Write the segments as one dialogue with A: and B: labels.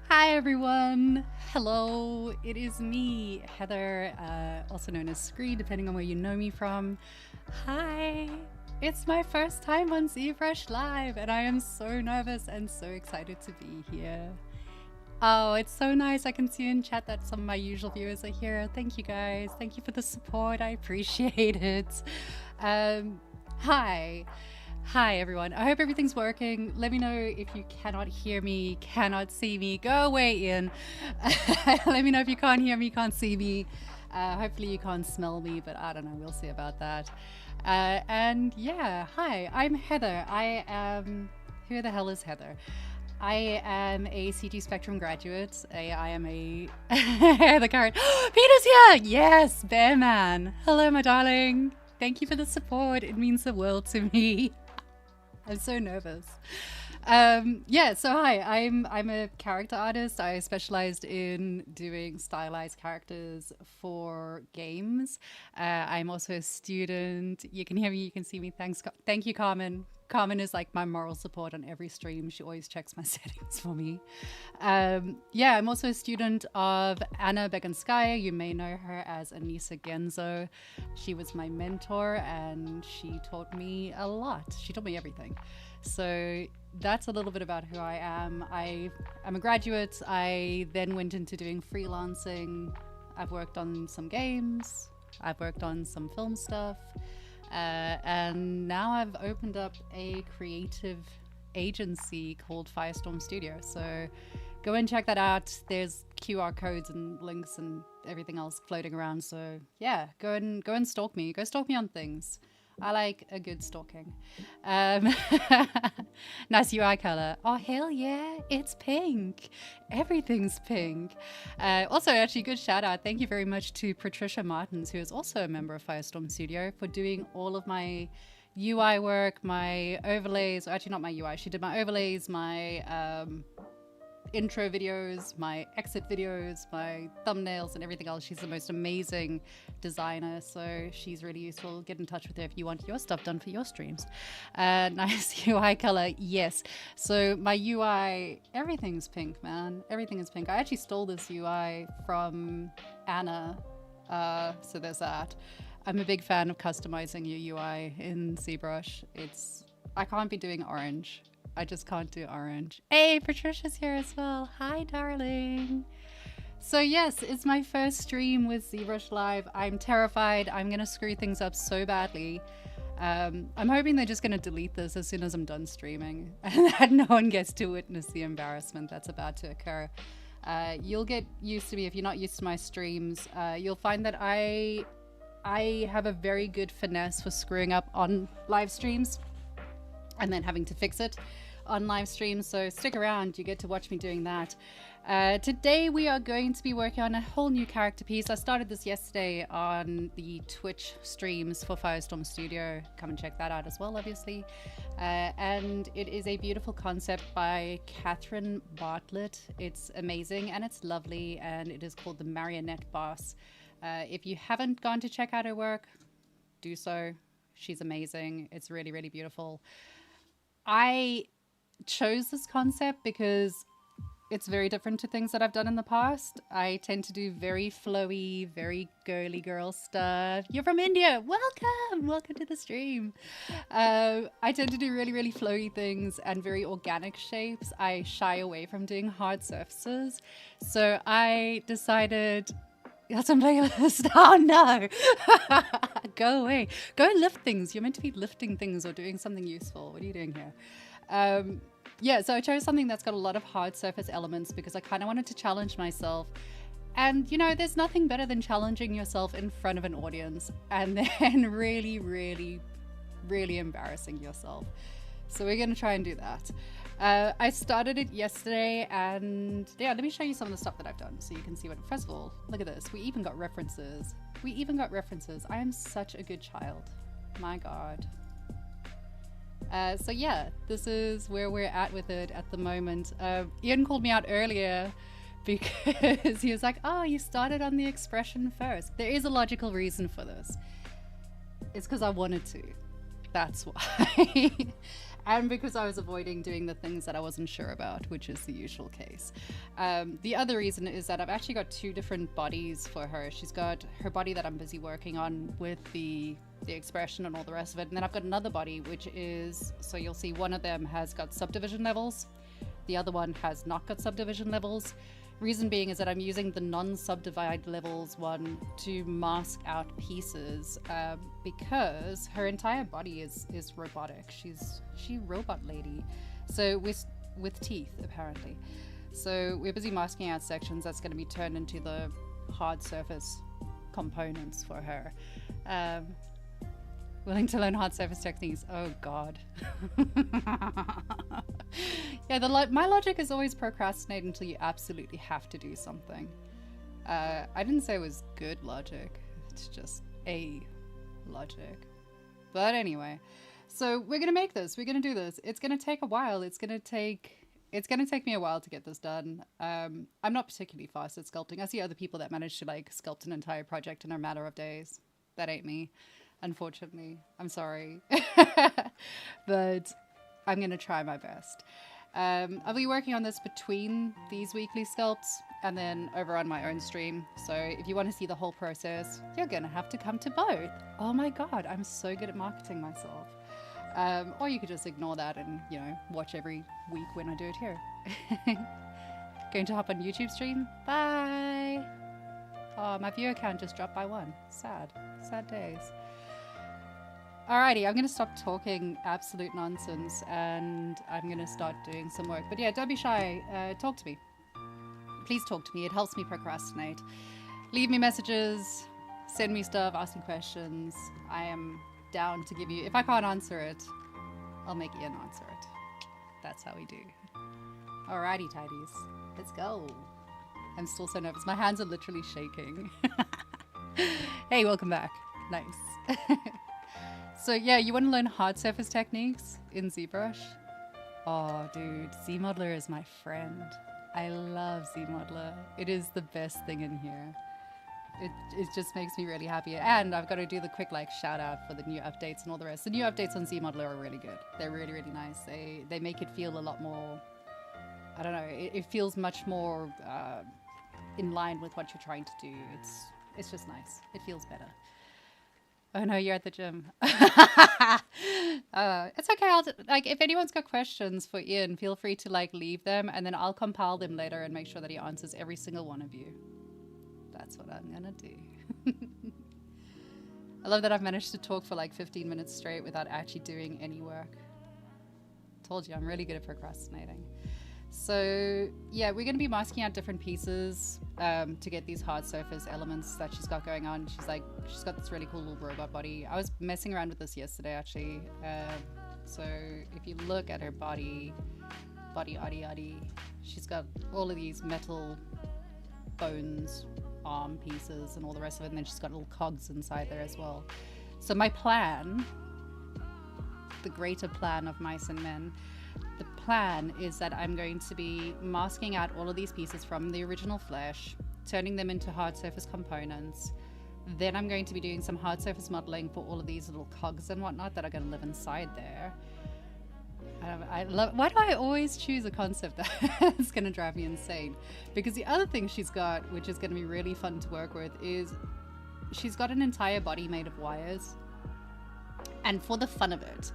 A: Hi everyone! Hello, it is me, Heather, also known as Scree, depending on where you know me from. Hi! It's my first time on ZBrush Live, and I am so nervous and so excited to be here. Oh, it's so nice. I can see in chat that some of my usual viewers are here. Thank you guys. Thank you for the support. I appreciate it. Hi. Hi everyone, I hope everything's working. Let me know if you cannot hear me, cannot see me. Go away, Ian. Let me know if you can't hear me, can't see me. Hopefully you can't smell me, but I don't know, we'll see about that. And yeah, hi, I'm Heather. I am... Who the hell is Heather? I am a CG Spectrum graduate. I am a... the card. Peter's here! Yes, Bear Man. Hello, my darling. Thank you for the support. It means the world to me. I'm so nervous. Yeah, so hi, I'm a character artist. I specialized in doing stylized characters for games. I'm also a student. You can hear me, you can see me. Thank you, Carmen. Carmen is like my moral support on every stream. She always checks my settings for me. Yeah, I'm also a student of Anna Beganskaya. You may know her as Anissa Genzo. She was my mentor and she taught me a lot. She taught me everything. So that's a little bit about who I am. I'm a graduate. I then went into doing freelancing. I've worked on some games. I've worked on some film stuff. And now I've opened up a creative agency called Firestorm Studio. So go and check that out. There's QR codes and links and everything else floating around. So yeah, go and stalk me. Go stalk me on things. I like a good stalking. Nice UI color. Oh, hell yeah, it's pink. Everything's pink. Also, actually, good shout out. Thank you very much to Patricia Martins, who is also a member of Firestorm Studio, for doing all of my UI work, my overlays. Actually, not my UI. She did my overlays, my intro videos, my exit videos, my thumbnails and everything else. She's the most amazing designer, so she's really useful. Get in touch with her if you want your stuff done for your streams. Nice UI color, yes. So my UI, everything's pink, man. Everything is pink. I actually stole this UI from Anna, so there's that. I'm a big fan of customizing your UI in ZBrush. I can't be doing orange. I just can't do orange. Hey, Patricia's here as well. Hi, darling. So yes, it's my first stream with ZBrush Live. I'm terrified. I'm gonna screw things up so badly. I'm hoping they're just gonna delete this as soon as I'm done streaming and that no one gets to witness the embarrassment that's about to occur. You'll get used to me if you're not used to my streams. You'll find that I have a very good finesse for screwing up on live streams and then having to fix it on live streams, so stick around, you get to watch me doing that. Today we are going to be working on a whole new character piece. I started this yesterday on the Twitch streams for Firestorm Studio. Come and check that out as well, obviously. And it is a beautiful concept by Catherine Bartlett. It's amazing and it's lovely, and it is called the Marionette Boss. If you haven't gone to check out her work, do so. She's amazing. It's really, really beautiful. I chose this concept because it's very different to things that I've done in the past. I tend to do very flowy, very girly girl stuff. You're from India. Welcome. Welcome to the stream. I tend to do really, really flowy things and very organic shapes. I shy away from doing hard surfaces. So I decided... That's a playlist. Oh no. Go away. Go and lift things. You're meant to be lifting things or doing something useful. What are you doing here? Yeah, so I chose something that's got a lot of hard surface elements because I kind of wanted to challenge myself. And you know, there's nothing better than challenging yourself in front of an audience and then really, really, really embarrassing yourself. So we're going to try and do that. I started it yesterday, and yeah, let me show you some of the stuff that I've done so you can see what. First of all, look at this. We even got references. I am such a good child. My God. So yeah, this is where we're at with it at the moment. Ian called me out earlier because he was like, oh, you started on the expression first. There is a logical reason for this. It's because I wanted to. That's why. And because I was avoiding doing the things that I wasn't sure about, which is the usual case. The other reason is that I've actually got two different bodies for her. She's got her body that I'm busy working on with the expression and all the rest of it. And then I've got another body, which is, so you'll see one of them has got subdivision levels. The other one has not got subdivision levels. Reason being is that I'm using the non-subdivide levels one to mask out pieces because her entire body is robotic. She robot lady, so with teeth apparently. So we're busy masking out sections that's going to be turned into the hard surface components for her. Willing to learn hard surface techniques. Oh God. Yeah, my logic is always procrastinate until you absolutely have to do something. I didn't say it was good logic. It's just a logic. But anyway, so we're gonna make this. We're gonna do this. It's gonna take a while. It's gonna take me a while to get this done. I'm not particularly fast at sculpting. I see other people that manage to like sculpt an entire project in a matter of days. That ain't me. Unfortunately, I'm sorry, but I'm going to try my best. I'll be working on this between these weekly sculpts and then over on my own stream. So if you want to see the whole process, you're going to have to come to both. Oh my God, I'm so good at marketing myself. Or you could just ignore that and, you know, watch every week when I do it here. Going to hop on YouTube stream? Bye. Oh, my viewer count just dropped by 1. Sad days. Alrighty, I'm going to stop talking absolute nonsense and I'm going to start doing some work. But yeah, don't be shy. Talk to me. Please talk to me. It helps me procrastinate. Leave me messages, send me stuff, ask me questions. I am down to give you... If I can't answer it, I'll make Ian answer it. That's how we do. Alrighty, tidies. Let's go. I'm still so nervous. My hands are literally shaking. Hey, welcome back. Nice. So yeah, you want to learn hard surface techniques in ZBrush? Oh, dude, ZModeler is my friend. I love ZModeler. It is the best thing in here. It just makes me really happy. And I've got to do the quick like shout out for the new updates and all the rest. The new updates on ZModeler are really good. They're really, really nice. They make it feel a lot more, I don't know, it feels much more in line with what you're trying to do. It's just nice. It feels better. Oh no, you're at the gym. It's okay. Like, if anyone's got questions for Ian, feel free to like leave them, and then I'll compile them later and make sure that he answers every single one of you. That's what I'm gonna do. I love that I've managed to talk for like 15 minutes straight without actually doing any work. Told you, I'm really good at procrastinating. So yeah, we're going to be masking out different pieces to get these hard surface elements that she's got going on. She's got this really cool little robot body. I was messing around with this yesterday actually. So if you look at her body, she's got all of these metal bones, arm pieces and all the rest of it, and then she's got little cogs inside there as well. So my plan, the greater plan of mice and men, the plan is that I'm going to be masking out all of these pieces from the original flesh, turning them into hard surface components. Then I'm going to be doing some hard surface modeling for all of these little cogs and whatnot that are going to live inside there. I love, why do I always choose a concept that's going to drive me insane? Because the other thing she's got, which is going to be really fun to work with, is she's got an entire body made of wires. And for the fun of it,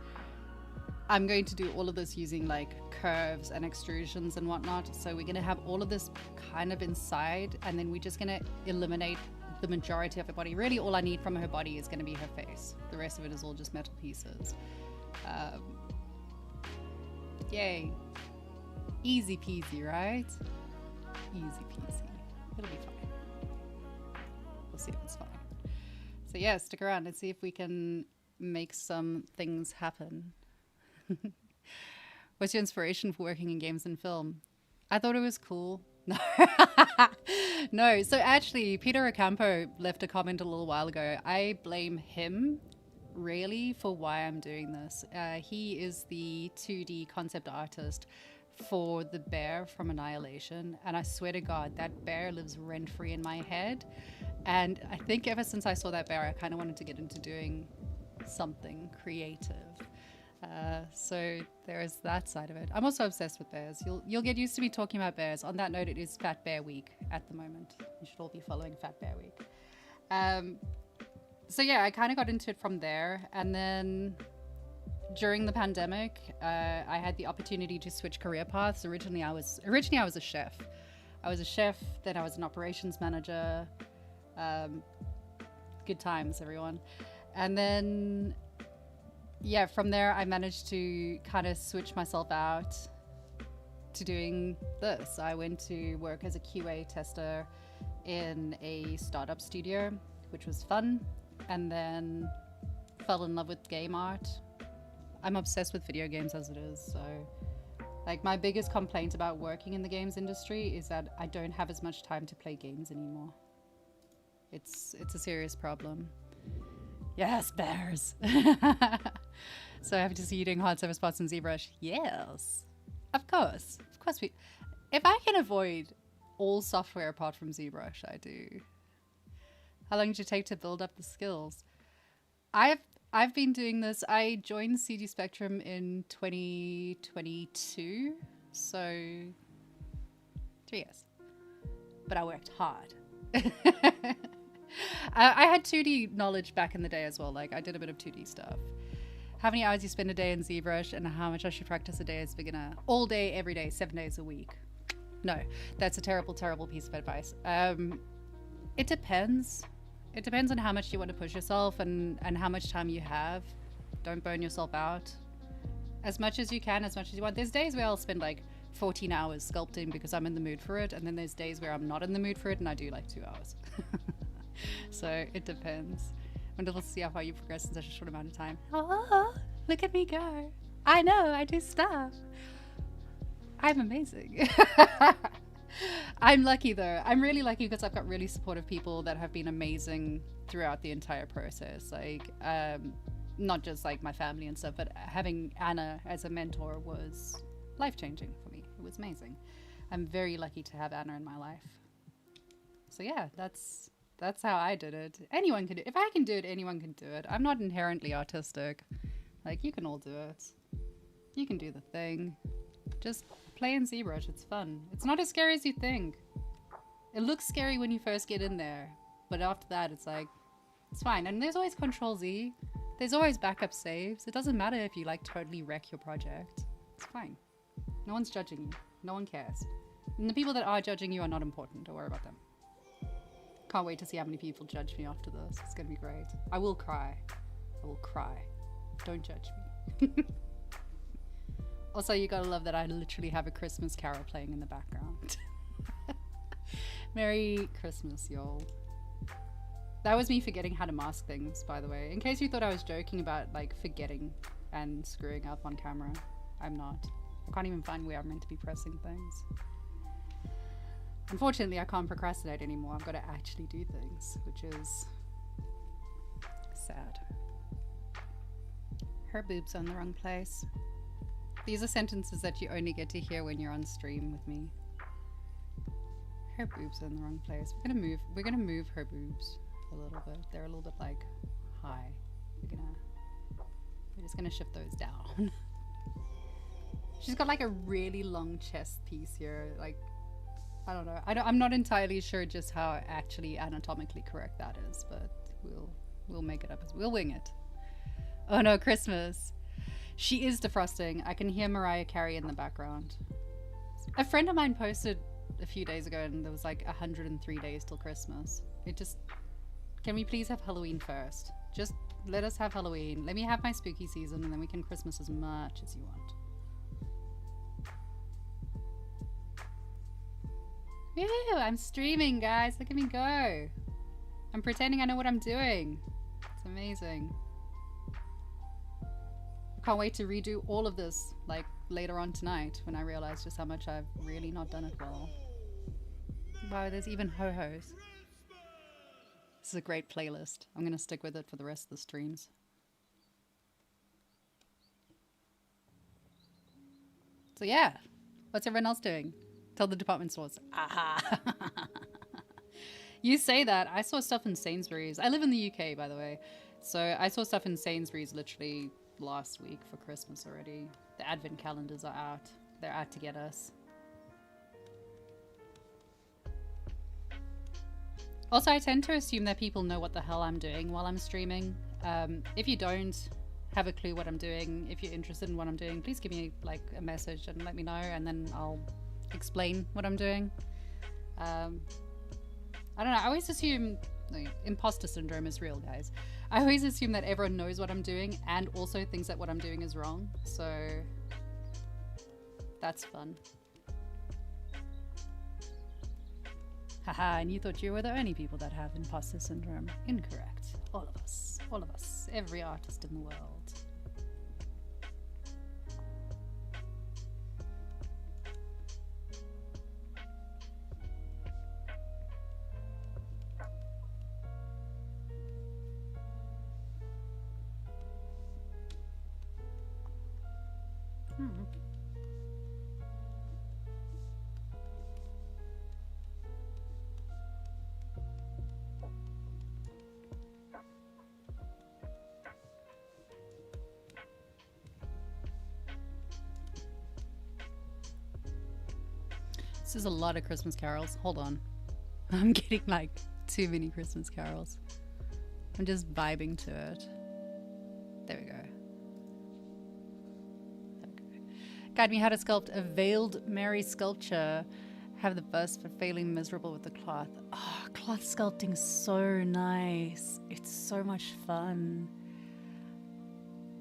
A: I'm going to do all of this using like curves and extrusions and whatnot. So we're going to have all of this kind of inside, and then we're just going to eliminate the majority of her body. Really all I need from her body is going to be her face. The rest of it is all just metal pieces. Yay. Easy peasy, right? Easy peasy. It'll be fine. We'll see if it's fine. So yeah, stick around and see if we can make some things happen. What's your inspiration for working in games and film? I thought it was cool. No. No, so actually Peter Ocampo left a comment a little while ago. I blame him really for why I'm doing this. He is the 2D concept artist for the bear from Annihilation, and I swear to God that bear lives rent-free in my head. And I think ever since I saw that bear, I kind of wanted to get into doing something creative. So there is that side of it. I'm also obsessed with bears. You'll get used to me talking about bears. On that note, it is Fat Bear Week at the moment. You should all be following Fat Bear Week. So yeah, I kind of got into it from there, and then during the pandemic, I had the opportunity to switch career paths. Originally, I was a chef. I was a chef, then I was an operations manager. Good times, everyone. And then, yeah, from there, I managed to kind of switch myself out to doing this. I went to work as a QA tester in a startup studio, which was fun, and then fell in love with game art. I'm obsessed with video games as it is, so like my biggest complaint about working in the games industry is that I don't have as much time to play games anymore. It's a serious problem. Yes, bears. So happy to see you doing hard surface spots in ZBrush. Yes, of course we. If I can avoid all software apart from ZBrush, I do. How long did it take to build up the skills? I've been doing this. I joined CD Spectrum in 2022, so 3 years. But I worked hard. I had 2D knowledge back in the day as well. Like I did a bit of 2D stuff. How many hours you spend a day in ZBrush and how much I should practice a day as a beginner? All day, every day, 7 days a week. No, that's a terrible, terrible piece of advice. It depends. It depends on how much you want to push yourself and how much time you have. Don't burn yourself out. As much as you can, as much as you want. There's days where I'll spend like 14 hours sculpting because I'm in the mood for it. And then there's days where I'm not in the mood for it and I do like 2 hours. So it depends. Wonderful to see how far you progress in such a short amount of time. Oh, look at me go. I know, I do stuff. I'm amazing. I'm lucky though. I'm really lucky because I've got really supportive people that have been amazing throughout the entire process. Like, not just like my family and stuff, but having Anna as a mentor was life-changing for me. It was amazing. I'm very lucky to have Anna in my life. So yeah, that's how I did it. Anyone can do it. If I can do it, anyone can do it. I'm not inherently autistic. Like, you can all do it. You can do the thing. Just play in ZBrush. It's fun. It's not as scary as you think. It looks scary when you first get in there, but after that, it's like, it's fine. And there's always Control-Z. There's always backup saves. It doesn't matter if you like totally wreck your project. It's fine. No one's judging you. No one cares. And the people that are judging you are not important. Don't worry about them. Can't wait to see how many people judge me after this. It's gonna be great. I will cry. I will cry. Don't judge me. Also, you gotta love that I literally have a Christmas carol playing in the background. Merry Christmas, y'all. That was me forgetting how to mask things, by the way. In case you thought I was joking about like forgetting and screwing up on camera, I'm not. I can't even find where I'm meant to be pressing things. Unfortunately, I can't procrastinate anymore. I've got to actually do things, which is sad. Her boobs are in the wrong place. These are sentences that you only get to hear when you're on stream with me. Her boobs are in the wrong place. We're gonna move her boobs a little bit. They're a little bit like high. We're just gonna shift those down. She's got like a really long chest piece here. Like, I don't know. I'm not entirely sure just how actually anatomically correct that is, but we'll make it up. We'll wing it. Oh no, Christmas. She is defrosting. I can hear Mariah Carey in the background. A friend of mine posted a few days ago and there was like 103 days till Christmas. Can we please have Halloween first? Just let us have Halloween. Let me have my spooky season and then we can Christmas as much as you want. Woo, I'm streaming, guys. Look at me go. I'm pretending I know what I'm doing. It's amazing. I can't wait to redo all of this, like, later on tonight when I realize just how much I've really not done it well. Wow, there's even ho-hos. This is a great playlist. I'm going to stick with it for the rest of the streams. So yeah, what's everyone else doing? Tell the department stores. Aha. You say that. I saw stuff in Sainsbury's. I live in the UK, by the way. So I saw stuff in Sainsbury's literally last week for Christmas already. The advent calendars are out. They're out to get us. Also, I tend to assume that people know what the hell I'm doing while I'm streaming. If you don't have a clue what I'm doing, if you're interested in what I'm doing, please give me like a message and let me know, and then I'll explain what I'm doing. I don't know, I always assume like, imposter syndrome is real, guys. I always assume that everyone knows what I'm doing and also thinks that what I'm doing is wrong, so that's fun. Haha, and you thought you were the only people that have imposter syndrome. Incorrect. All of us, every artist in the world. This is a lot of Christmas carols. Hold on. I'm getting like too many Christmas carols. I'm just vibing to it. There we go. Guide me how to sculpt a veiled Mary sculpture. Have the bust for failing miserable with the cloth. Oh, cloth sculpting is so nice. It's so much fun.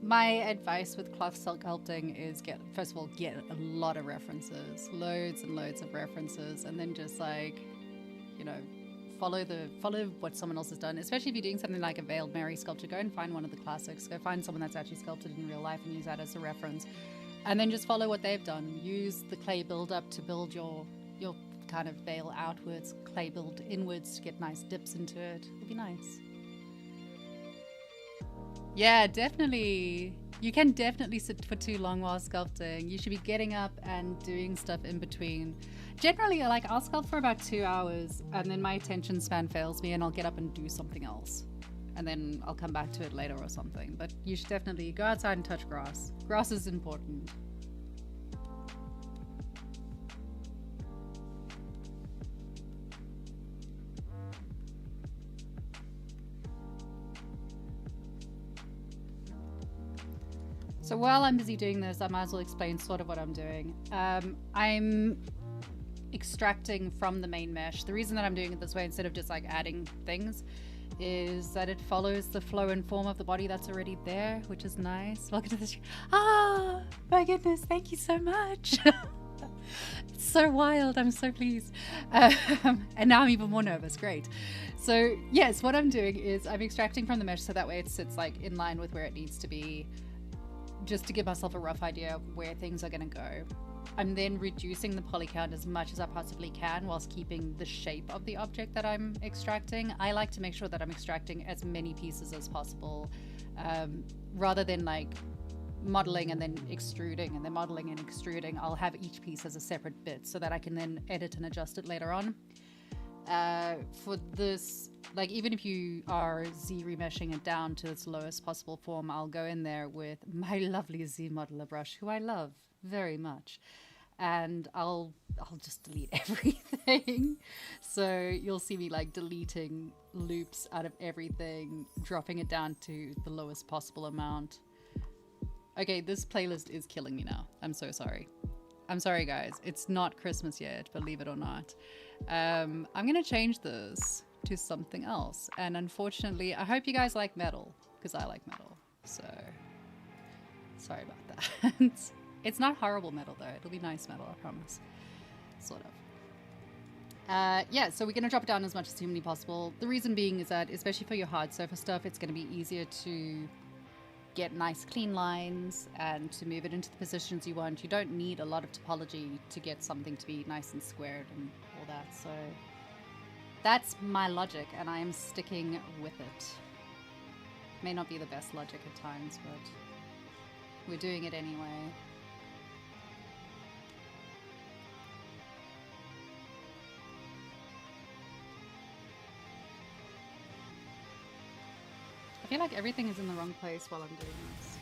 A: My advice with cloth sculpting is first of all, get a lot of references, loads and loads of references, and then just like, you know, follow what someone else has done. Especially if you're doing something like a veiled Mary sculpture, go and find one of the classics. Go find someone that's actually sculpted in real life and use that as a reference. And then just follow what they've done. Use the clay build-up to build your kind of veil outwards, clay build inwards to get nice dips into it. It'll be nice. Yeah, definitely. You can definitely sit for too long while sculpting. You should be getting up and doing stuff in between. Generally, like I'll sculpt for about 2 hours and then my attention span fails me and I'll get up and do something else. And then I'll come back to it later or something. But you should definitely go outside and touch grass. Grass is important. So while I'm busy doing this, I might as well explain sort of what I'm doing. I'm extracting from the main mesh. The reason that I'm doing it this way instead of just like adding things is that it follows the flow and form of the body that's already there, which is nice. Welcome to the stream. Ah, my goodness, thank you so much. It's so wild, I'm so pleased. And now I'm even more nervous, great. So yes, what I'm doing is I'm extracting from the mesh so that way it sits like in line with where it needs to be, just to give myself a rough idea of where things are gonna go. I'm then reducing the poly count as much as I possibly can whilst keeping the shape of the object that I'm extracting. I like to make sure that I'm extracting as many pieces as possible, rather than like modeling and then extruding and then modeling and extruding. I'll have each piece as a separate bit so that I can then edit and adjust it later on. For this, like even if you are Z remeshing it down to its lowest possible form, I'll go in there with my lovely Z modeler brush, who I love very much, and I'll just delete everything. So you'll see me like deleting loops out of everything, dropping it down to the lowest possible amount. Okay, this playlist is killing me now. I'm so sorry. I'm sorry guys, it's not Christmas yet, believe it or not. I'm gonna change this to something else, and unfortunately I hope you guys like metal, because I like metal, so sorry about that. It's not horrible metal though, it'll be nice metal, I promise. Sort of. Yeah, so we're gonna drop it down as much as humanly possible. The reason being is that, especially for your hard surface stuff, it's gonna be easier to get nice clean lines and to move it into the positions you want. You don't need a lot of topology to get something to be nice and squared and all that, so that's my logic and I am sticking with it. May not be the best logic at times, but we're doing it anyway. I feel like everything is in the wrong place while I'm doing this.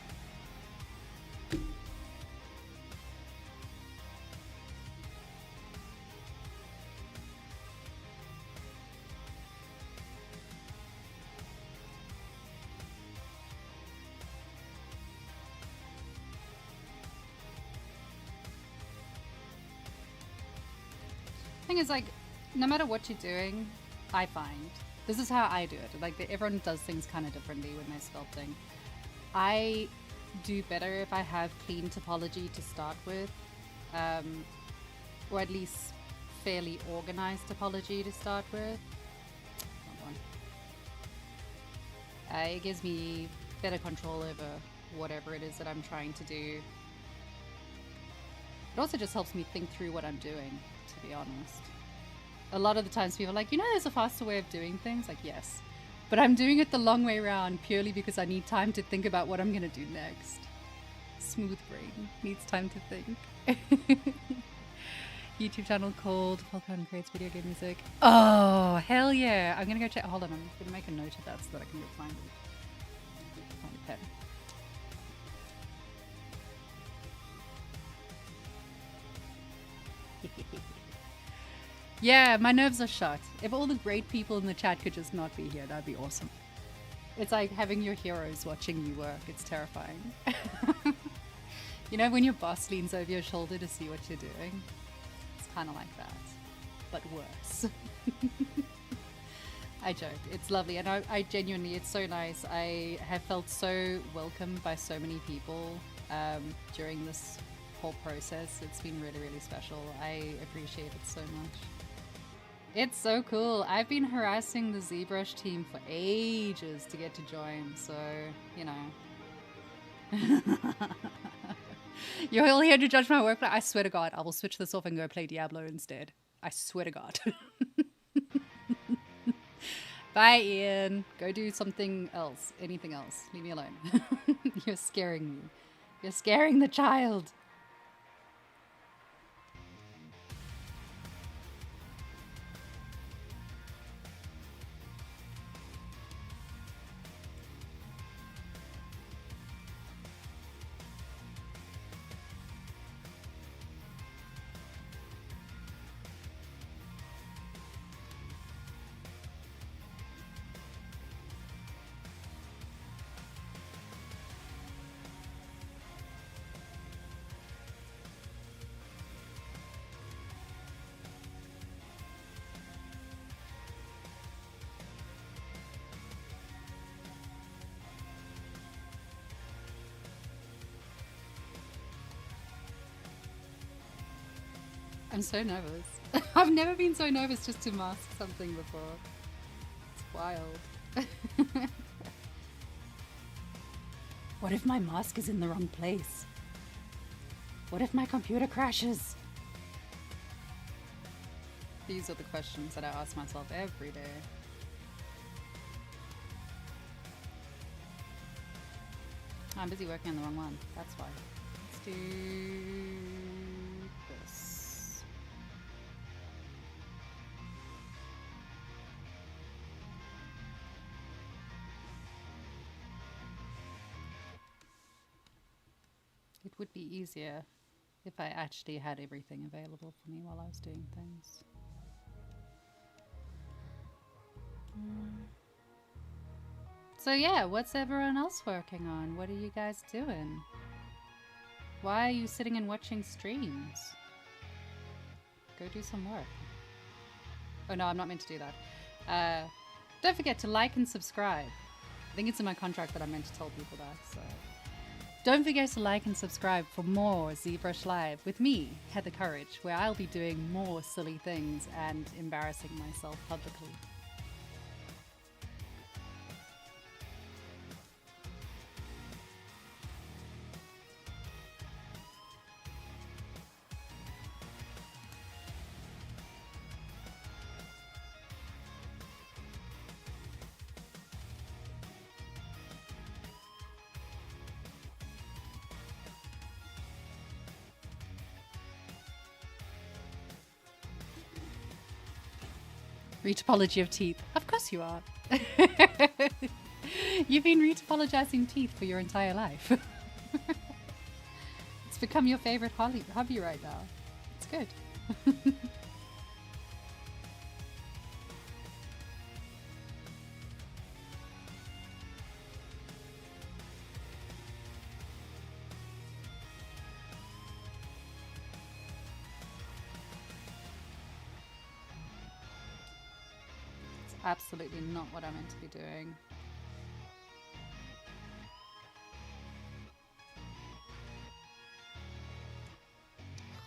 A: Thing is, like, no matter what you're doing, I find this is how I do it. Like, everyone does things kind of differently when they're sculpting. I do better if I have clean topology to start with, or at least fairly organized topology to start with. Hold on. It gives me better control over whatever it is that I'm trying to do. It also just helps me think through what I'm doing, to be honest. A lot of the times people are like, you know, there's a faster way of doing things. Like, yes. But I'm doing it the long way around purely because I need time to think about what I'm going to do next. Smooth brain needs time to think. YouTube channel called Falcon Creates Video Game Music. Oh, hell yeah. I'm going to go check. Hold on. I'm going to make a note of that so that I can go find it. Find a pen. Yeah, my nerves are shot. If all the great people in the chat could just not be here, that'd be awesome. It's like having your heroes watching you work. It's terrifying. You know when your boss leans over your shoulder to see what you're doing? It's kind of like that, but worse. I joke. It's lovely, and I genuinely, it's so nice. I have felt so welcomed by so many people during this whole process. It's been really, really special. I appreciate it so much. It's so cool. I've been harassing the ZBrush team for ages to get to join, so, you know. You're all here to judge my work, but I swear to God, I will switch this off and go play Diablo instead. I swear to God. Bye, Ian. Go do something else. Anything else. Leave me alone. You're scaring me. You're scaring the child. I'm so nervous. I've never been so nervous just to mask something before. It's wild. What if my mask is in the wrong place? What if my computer crashes? These are the questions that I ask myself every day. I'm busy working on the wrong one. That's why. Let's do this. It would be easier if I actually had everything available for me while I was doing things. So yeah, what's everyone else working on? What are you guys doing? Why are you sitting and watching streams? Go do some work. Oh no, I'm not meant to do that. Don't forget to like and subscribe. I think it's in my contract that I'm meant to tell people that, so. Don't forget to like and subscribe for more ZBrush Live with me, Heather Courage, where I'll be doing more silly things and embarrassing myself publicly. Retopology of teeth. Of course you are. You've been retopologizing teeth for your entire life. It's become your favorite hobby right now. It's good. absolutely not what I'm meant to be doing.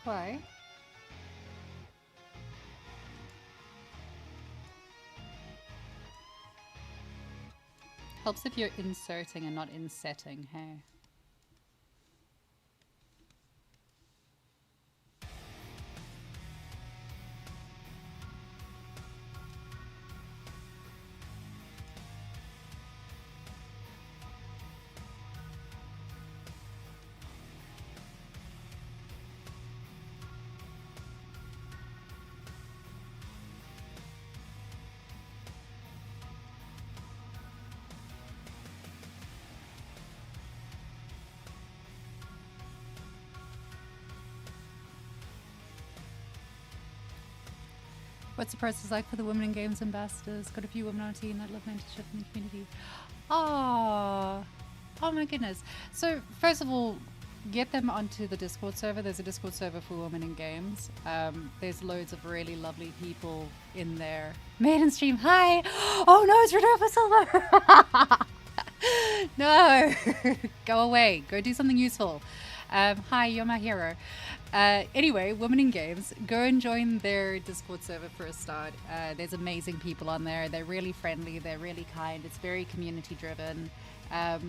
A: Why? Helps if you're inserting and not insetting, hey? What's the process like for the Women in Games ambassadors? Got a few women on our team that love mentorship in the community. Oh my goodness. So first of all, get them onto the Discord server. There's a Discord server for Women in Games. There's loads of really lovely people in there. Maiden stream, hi! Oh no, it's Rodolfo Silver! No! Go away. Go do something useful. Hi, you're my hero. Anyway, Women in Games, go and join their Discord server for a start. There's amazing people on there. They're really friendly. They're really kind. It's very community driven.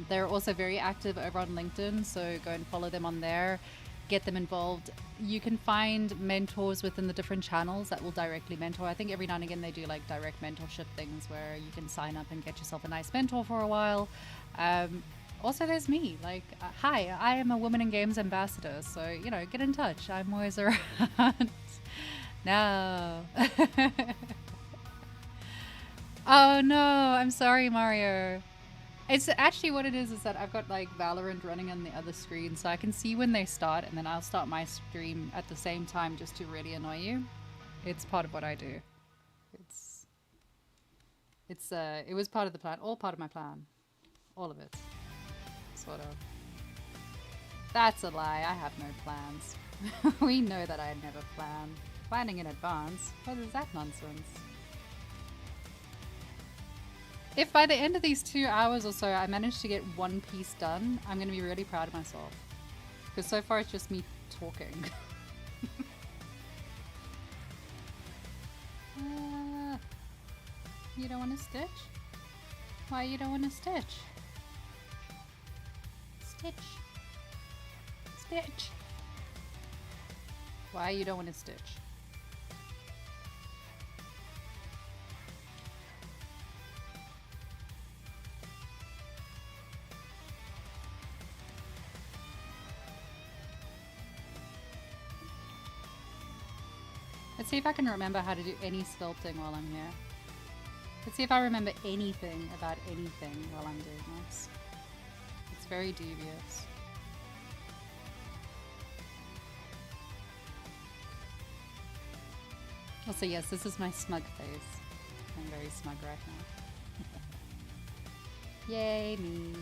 A: They're also very active over on LinkedIn, so go and follow them on there. Get them involved. You can find mentors within the different channels that will directly mentor. I think every now and again they do like direct mentorship things where you can sign up and get yourself a nice mentor for a while. Also, there's me. Like, hi, I am a Women in Games ambassador, so, you know, get in touch. I'm always around. No. Oh, no. I'm sorry, Mario. It's actually what it is that I've got, like, Valorant running on the other screen, so I can see when they start, and then I'll start my stream at the same time just to really annoy you. It's part of what I do. It was part of the plan. All part of my plan. All of it. Sort of. That's a lie. I have no plans. We know that I never plan. Planning in advance? What is that nonsense? If by the end of these 2 hours or so I manage to get one piece done, I'm going to be really proud of myself. Because so far it's just me talking. You don't want to stitch? Why you don't want to stitch? Stitch. Stitch. Why you don't want to stitch? Let's see if I can remember how to do any sculpting while I'm here. Let's see if I remember anything about anything while I'm doing this. It's very dubious. Also, yes, this is my smug face. I'm very smug right now. Yay, me.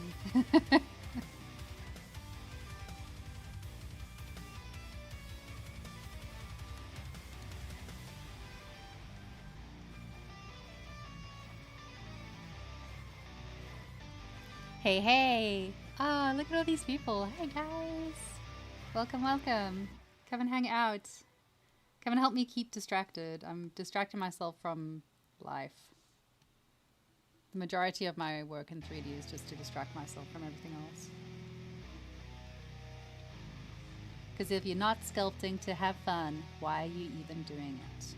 A: Hey, hey! Ah, look at all these people. Hey, guys! Welcome, welcome. Come and hang out. Come and help me keep distracted. I'm distracting myself from life. The majority of my work in 3D is just to distract myself from everything else. Because if you're not sculpting to have fun, why are you even doing it?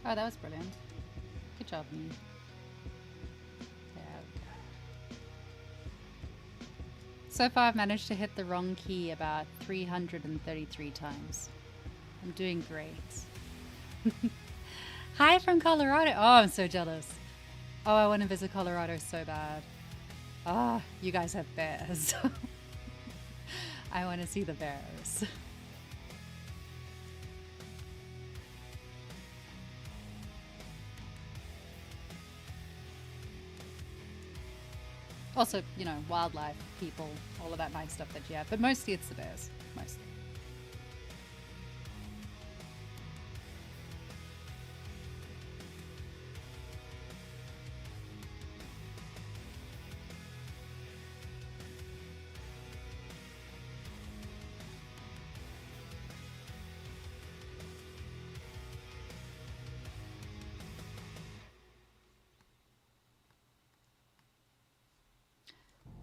A: Oh, that was brilliant. Good job, me. Yeah. So far I've managed to hit the wrong key about 333 times. I'm doing great. Hi from Colorado. Oh, I'm so jealous. Oh, I want to visit Colorado so bad. Oh, you guys have bears. I want to see the bears. Also, you know, wildlife, people, all of that nice stuff that you have. But mostly it's the bears. Mostly.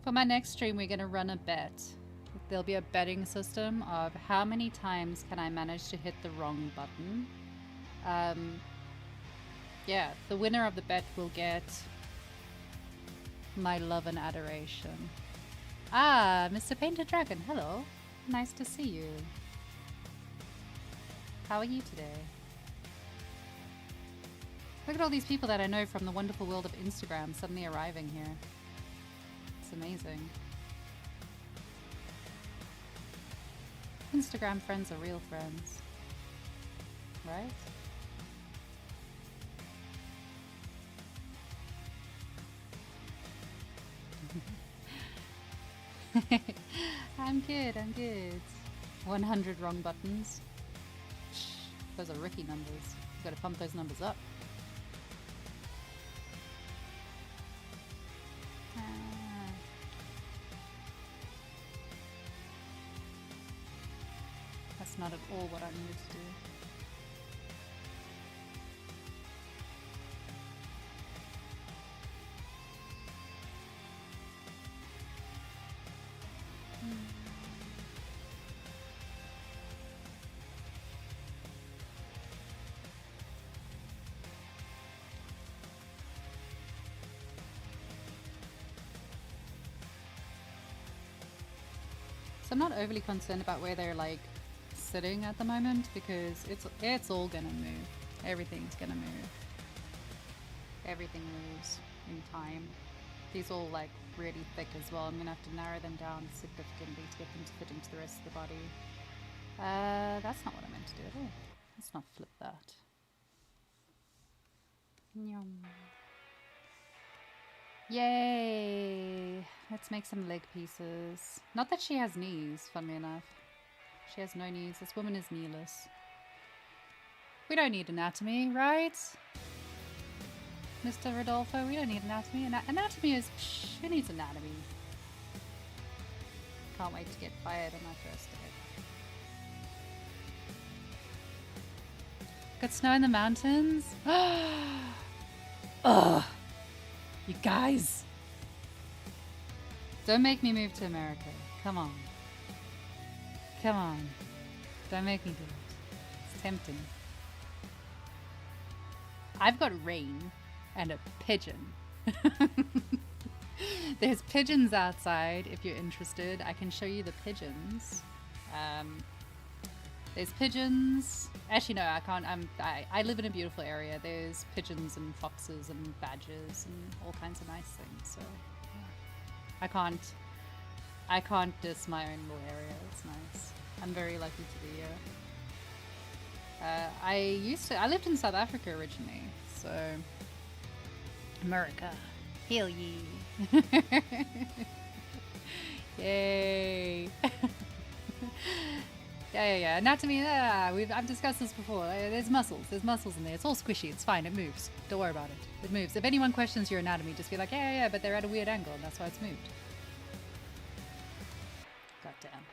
A: For my next stream, we're going to run a bet. There'll be a betting system of how many times can I manage to hit the wrong button. Yeah, the winner of the bet will get my love and adoration. Ah, Mr. Painted Dragon, hello. Nice to see you. How are you today? Look at all these people that I know from the wonderful world of Instagram suddenly arriving here. It's amazing. Instagram friends are real friends, right? I'm good, I'm good. 100 wrong buttons. Those are rookie numbers. You've got to pump those numbers up. That's not at all what I needed to do. So I'm not overly concerned about where they're like sitting at the moment because it's all gonna move. Everything's gonna move. Everything moves in time. These all like really thick as well. I'm gonna have to narrow them down significantly to get them to fit into the rest of the body. That's not what I meant to do at all. Let's not flip that. Yum. Yay! Let's make some leg pieces. Not that she has knees, funnily enough. She has no knees. This woman is kneeless. We don't need anatomy, right? Mr. Rodolfo, we don't need anatomy. Anatomy is... who needs anatomy? Can't wait to get fired on my first day. Got snow in the mountains? Ugh! You guys! Don't make me move to America. Come on. Come on. Don't make me do it. It's tempting. I've got rain and a pigeon. There's pigeons outside if you're interested. I can show you the pigeons. There's pigeons. Actually, no, I can't. I live in a beautiful area. There's pigeons and foxes and badgers and all kinds of nice things. So yeah. I can't diss my own little area. It's nice. I'm very lucky to be here. I lived in South Africa originally, so America, hail ye! Yay! Yeah. Anatomy. I've discussed this before. There's muscles in there. It's all squishy. It's fine. It moves. Don't worry about it. It moves. If anyone questions your anatomy, just be like, yeah, but they're at a weird angle, and that's why it's moved. Goddamn.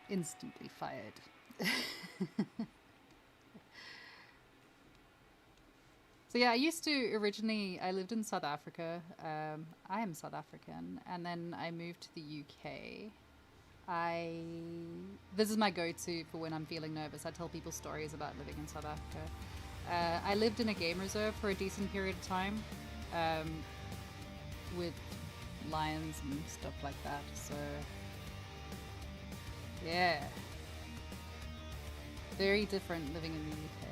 A: Instantly fired. So yeah, I lived in South Africa. I am South African, and then I moved to the UK. This is my go-to for when I'm feeling nervous. I tell people stories about living in South Africa. I lived in a game reserve for a decent period of time, with lions and stuff like that. So yeah, very different living in the UK.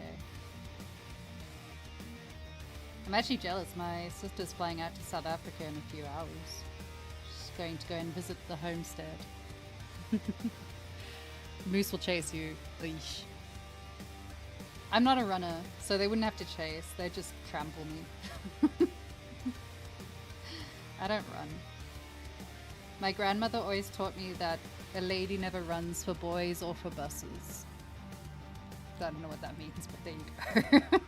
A: I'm actually jealous. My sister's flying out to South Africa in a few hours. She's going to go and visit the homestead. Moose will chase you. Eesh. I'm not a runner, so they wouldn't have to chase. They'd just trample me. I don't run. My grandmother always taught me that a lady never runs for boys or for buses. I don't know what that means, but there you go.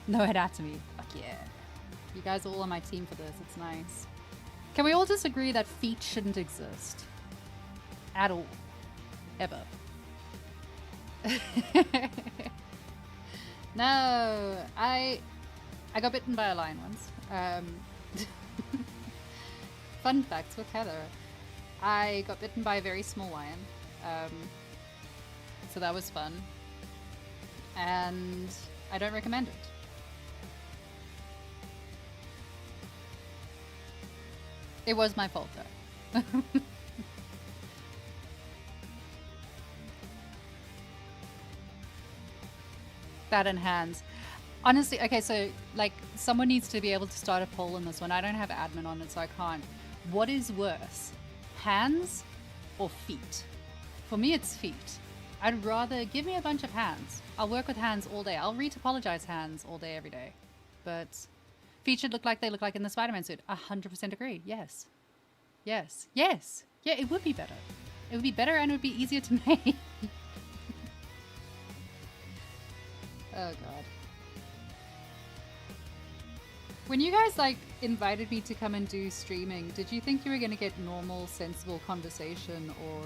A: No anatomy. Fuck yeah. You guys are all on my team for this. It's nice. Can we all just agree that feet shouldn't exist? At all. Ever. No. I got bitten by a lion once. Fun facts with Heather. I got bitten by a very small lion. So that was fun. And I don't recommend it. It was my fault though. That and hands. Honestly, okay, so like someone needs to be able to start a poll on this one. I don't have admin on it, so I can't. What is worse, hands or feet? For me, it's feet. I'd rather give me a bunch of hands. I'll work with hands all day. I'll re-topologize hands all day, every day. But feet should look like they look like in the Spider-Man suit. 100% agree. Yes. Yes. Yes. Yeah, it would be better. It would be better and it would be easier to make. Oh, God. When you guys, like, invited me to come and do streaming, did you think you were going to get normal, sensible conversation, or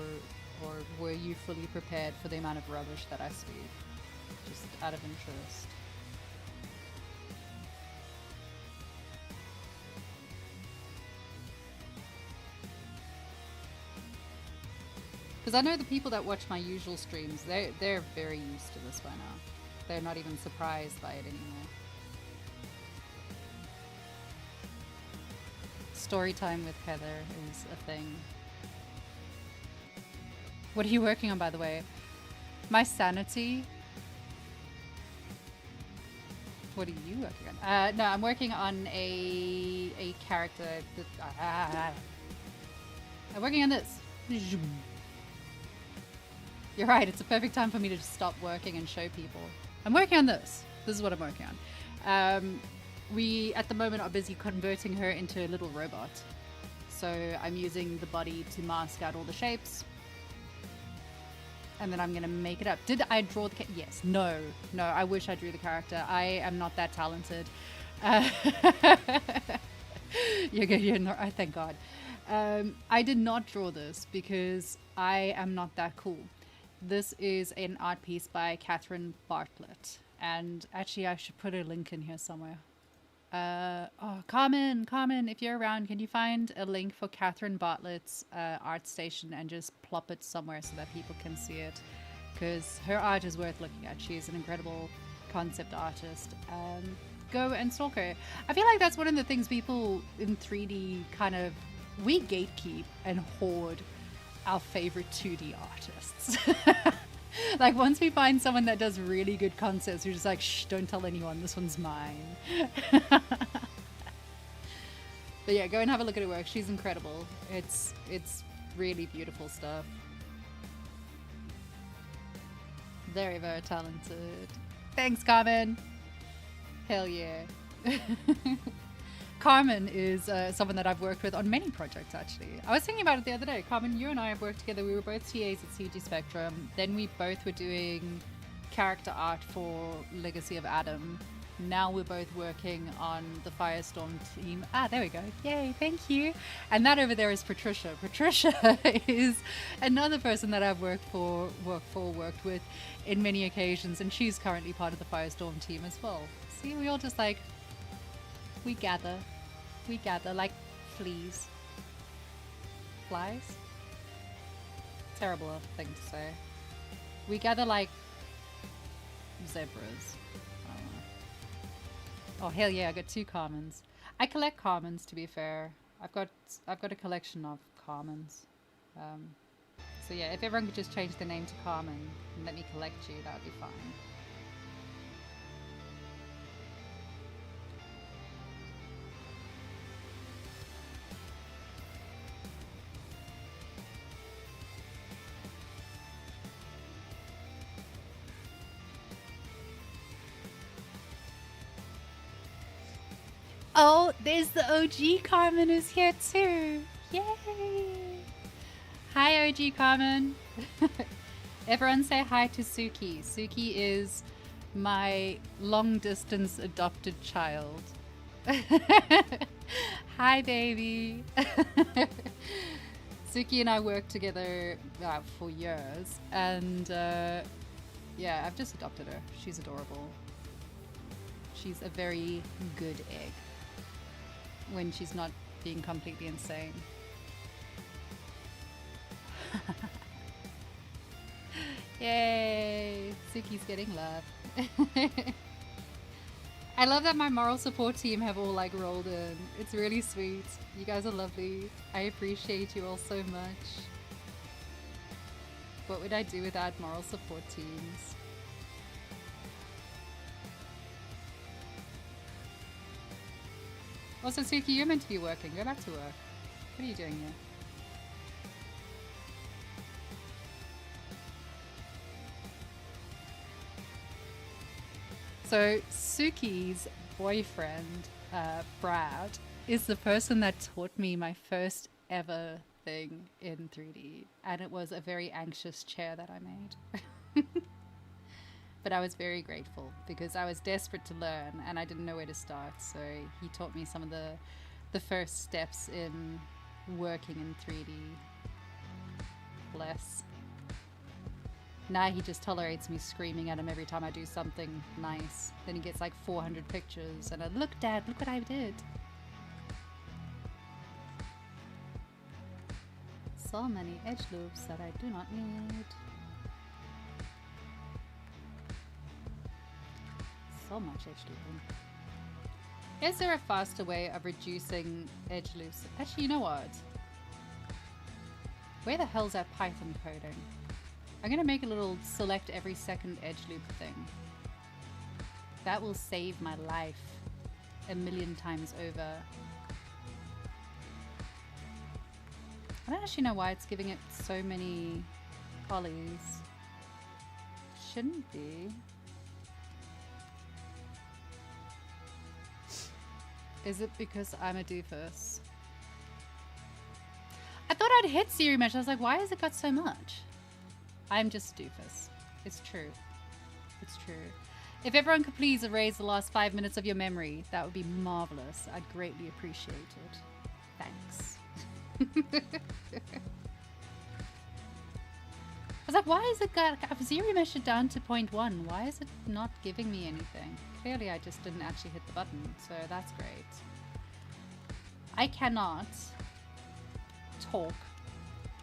A: were you fully prepared for the amount of rubbish that I speak? Just out of interest. Because I know the people that watch my usual streams, they're very used to this by now. They're not even surprised by it anymore. Story time with Heather is a thing. What are you working on, by the way? My sanity. What are you working on? No, I'm working on a character that... I'm working on this. You're right, it's a perfect time for me to just stop working and show people. I'm working on this. This is what I'm working on. We, at the moment, are busy converting her into a little robot. So I'm using the body to mask out all the shapes. And then I'm going to make it up. Did I draw the yes. No. No, I wish I drew the character. I am not that talented. You're good. You're not, thank God. I did not draw this because I am not that cool. This is an art piece by Catherine Bartlett. And actually, I should put a link in here somewhere. Oh, Carmen, if you're around, can you find a link for Catherine Bartlett's art station and just plop it somewhere so that people can see it? Because her art is worth looking at. She's an incredible concept artist. Go and stalk her. I feel like that's one of the things people in 3D kind of, we gatekeep and hoard our favorite 2D artists. Like once we find someone that does really good concepts, we're just like, shh, don't tell anyone, this one's mine. But yeah, go and have a look at her work. She's incredible. It's really beautiful stuff. Very, very talented. Thanks, Carmen. Hell yeah. Carmen is someone that I've worked with on many projects, actually. I was thinking about it the other day. Carmen, you and I have worked together. We were both TAs at CG Spectrum. Then we both were doing character art for Legacy of Adam. Now we're both working on the Firestorm team. Ah, there we go. Yay, thank you. And that over there is Patricia. Patricia is another person that I've worked with in many occasions. And she's currently part of the Firestorm team as well. See, we all just like... We gather like fleas. Flies? Terrible thing to say. We gather like zebras. I don't know. Oh hell yeah! I got 2 commons. I collect commons. To be fair, I've got a collection of commons. So yeah, if everyone could just change the name to Carmen and let me collect you, that would be fine. Oh, there's the OG Carmen is here too. Yay! Hi OG Carmen. Everyone say hi to Suki. Suki is my long distance adopted child. Hi baby. Suki and I worked together for years, and yeah, I've just adopted her. She's adorable. She's a very good egg when she's not being completely insane. Yay! Suki's getting love. I love that my moral support team have all like rolled in. It's really sweet. You guys are lovely. I appreciate you all so much. What would I do without moral support teams? Also, Suki, you're meant to be working. Go back to work. What are you doing here? So, Suki's boyfriend, Brad, is the person that taught me my first ever thing in 3D. And it was a very anxious chair that I made. But I was very grateful because I was desperate to learn and I didn't know where to start. So he taught me some of the first steps in working in 3D. Bless. Now he just tolerates me screaming at him every time I do something nice. Then he gets like 400 pictures and look Dad, look what I did. So many edge loops that I do not need. So much edge looping. Is there a faster way of reducing edge loops? Actually, you know what? Where the hell's that Python coding? I'm gonna make a little select every second edge loop thing. That will save my life 1,000,000 times over. I don't actually know why it's giving it so many polys. Shouldn't be. Is it because I'm a doofus? I thought I'd hit ZBrush. I was like, why has it got so much? I'm just a doofus. It's true. It's true. If everyone could please erase the last 5 minutes of your memory, that would be marvelous. I'd greatly appreciate it. Thanks. I was like, why is it got... I've ZBrush it down to 0.1. Why is it not giving me anything? Clearly I just didn't actually hit the button, so that's great. I cannot talk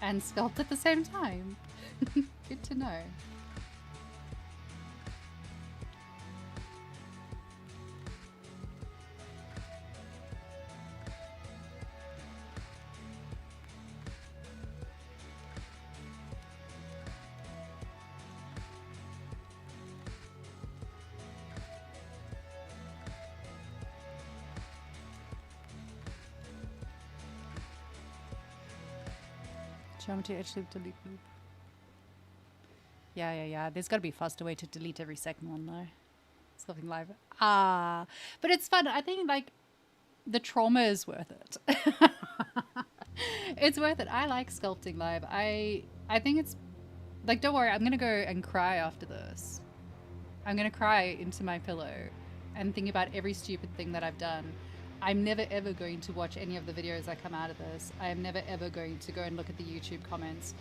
A: and sculpt at the same time. Good to know. Geometry edge loop, delete loop. Yeah. There's got to be a faster way to delete every second one though. Sculpting live. But it's fun. I think like the trauma is worth it. It's worth it. I like sculpting live. I think it's like, don't worry, I'm gonna go and cry after this. I'm gonna cry into my pillow and think about every stupid thing that I've done. I'm never ever going to watch any of the videos that come out of this. I am never ever going to go and look at the YouTube comments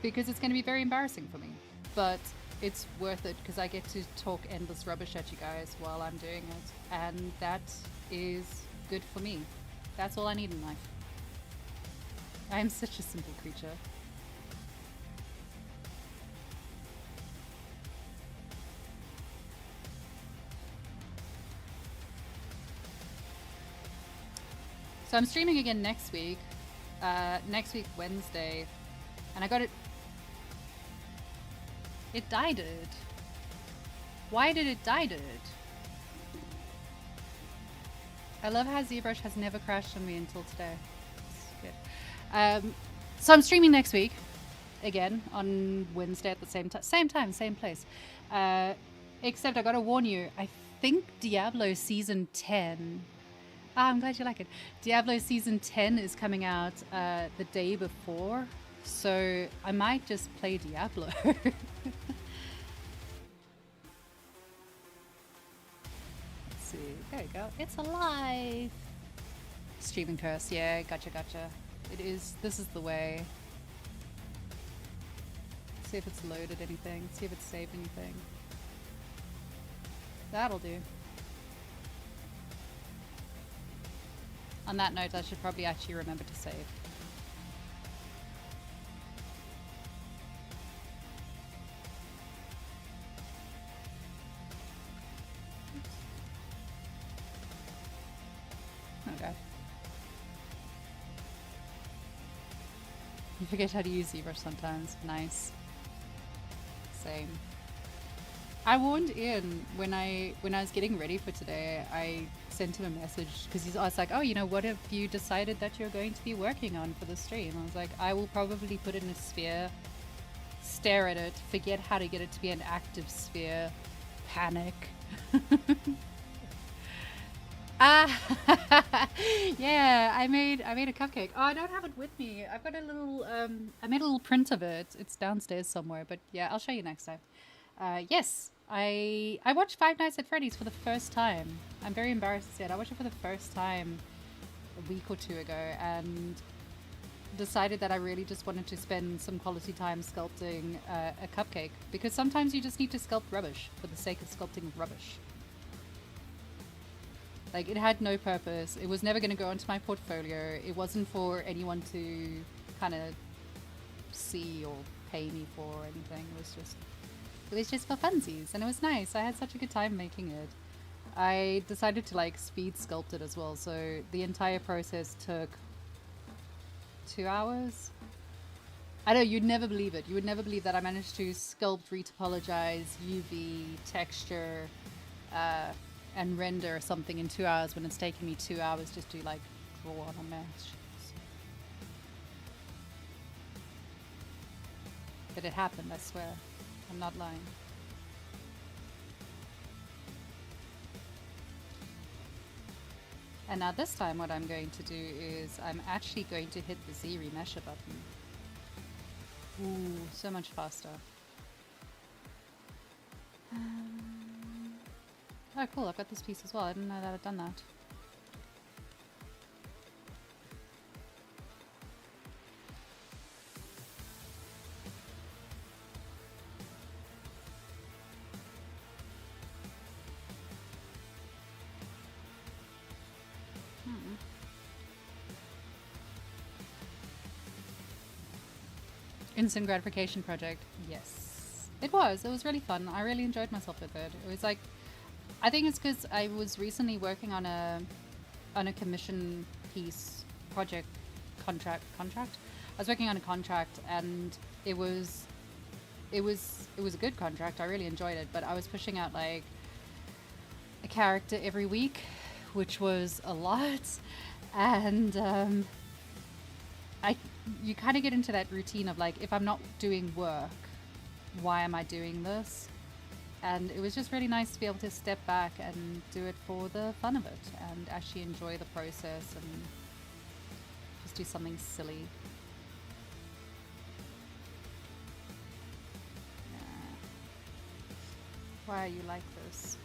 A: because it's going to be very embarrassing for me. But it's worth it because I get to talk endless rubbish at you guys while I'm doing it. And that is good for me. That's all I need in life. I am such a simple creature. So I'm streaming again next week. Next week, Wednesday. And I got it. It died it. Why did it die it? I love how ZBrush has never crashed on me until today. It's good. So I'm streaming next week. Again, on Wednesday at the same time. Same time, same place. Except I gotta warn you, I think Diablo Season 10... I'm glad you like it. Diablo Season 10 is coming out the day before. So I might just play Diablo. Let's see. There we go. It's alive. Streaming curse. Yeah, gotcha. It is. This is the way. See if it's loaded anything. See if it's saved anything. That'll do. On that note, I should probably actually remember to save. Okay. You forget how to use ZBrush sometimes. Nice. Same. I warned Ian when I was getting ready for today. I sent him a message because I was like, oh, you know, what have you decided that you're going to be working on for the stream? I was like, I will probably put it in a sphere, stare at it, forget how to get it to be an active sphere, panic. Yeah, I made a cupcake. Oh, I don't have it with me. I've got a little I made a little print of it. It's downstairs somewhere, but yeah, I'll show you next time. Yes, I watched Five Nights at Freddy's for the first time. I'm very embarrassed to say it. I watched it for the first time a week or two ago and decided that I really just wanted to spend some quality time sculpting a cupcake, because sometimes you just need to sculpt rubbish for the sake of sculpting rubbish. Like, it had no purpose. It was never going to go into my portfolio. It wasn't for anyone to kind of see or pay me for or anything. It was just for funsies, and it was nice. I had such a good time making it. I decided to like speed sculpt it as well, so the entire process took 2 hours. I know, you'd never believe it. You would never believe that I managed to sculpt, retopologize, UV, texture, and render something in 2 hours when it's taken me 2 hours just to like draw on a mesh. But it happened, I swear. I'm not lying. And now this time what I'm going to do is I'm actually going to hit the Z remesher button. Ooh, so much faster. Oh cool, I've got this piece as well. I didn't know that I'd done that. Instant gratification project. Yes. It was really fun. I really enjoyed myself with it. It was like, I think it's because I was recently working on a commission piece contract. I was working on a contract, and it was a good contract. I really enjoyed it, but I was pushing out like a character every week, which was a lot, and you kind of get into that routine of like, if I'm not doing work, why am I doing this? And it was just really nice to be able to step back and do it for the fun of it and actually enjoy the process and just do something silly. Yeah. Why are you like this?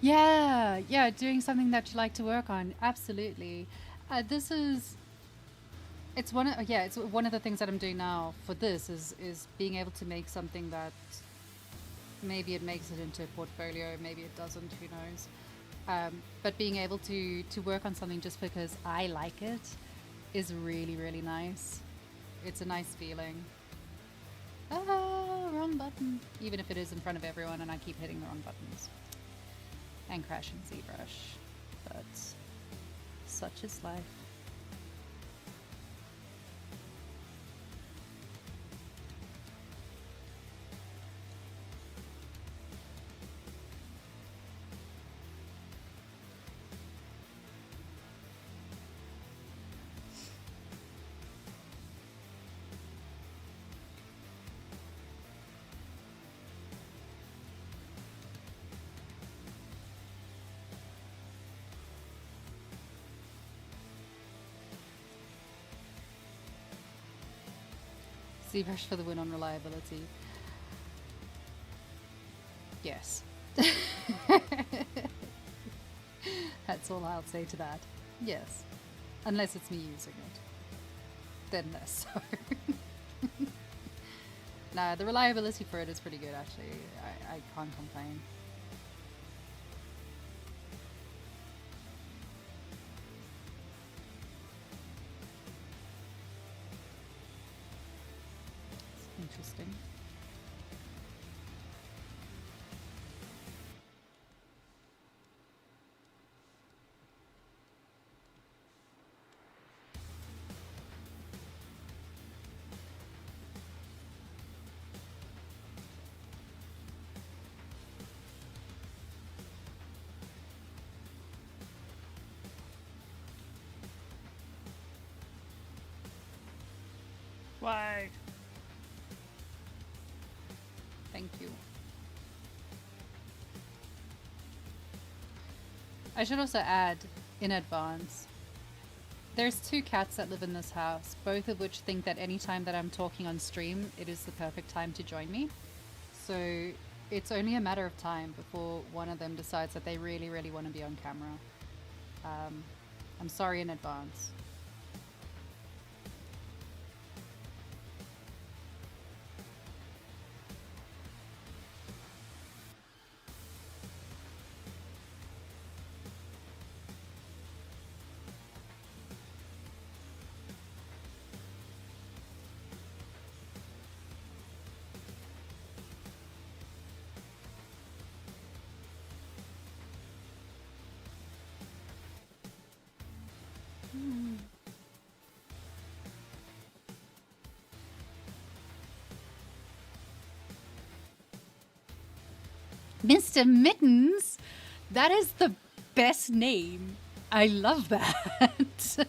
A: Yeah, yeah, doing something that you like to work on. Absolutely. This is it's one of yeah, it's one of the things that I'm doing now for this is being able to make something that maybe it makes it into a portfolio, maybe it doesn't, who knows. But being able to work on something just because I like it is really, really nice. It's a nice feeling. Oh, wrong button. Even if it is in front of everyone and I keep hitting the wrong buttons. And crashing ZBrush. But such is life. ZBrush for the win on reliability. Yes. That's all I'll say to that. Yes. Unless it's me using it. Then less so. Nah, the reliability for it is pretty good actually. I can't complain. It's interesting. Why? Thank you. I should also add, in advance, there's 2 cats that live in this house, both of which think that any time that I'm talking on stream, it is the perfect time to join me. So it's only a matter of time before one of them decides that they really, really want to be on camera. I'm sorry in advance. Mr. Mittens? That is the best name. I love that. Thank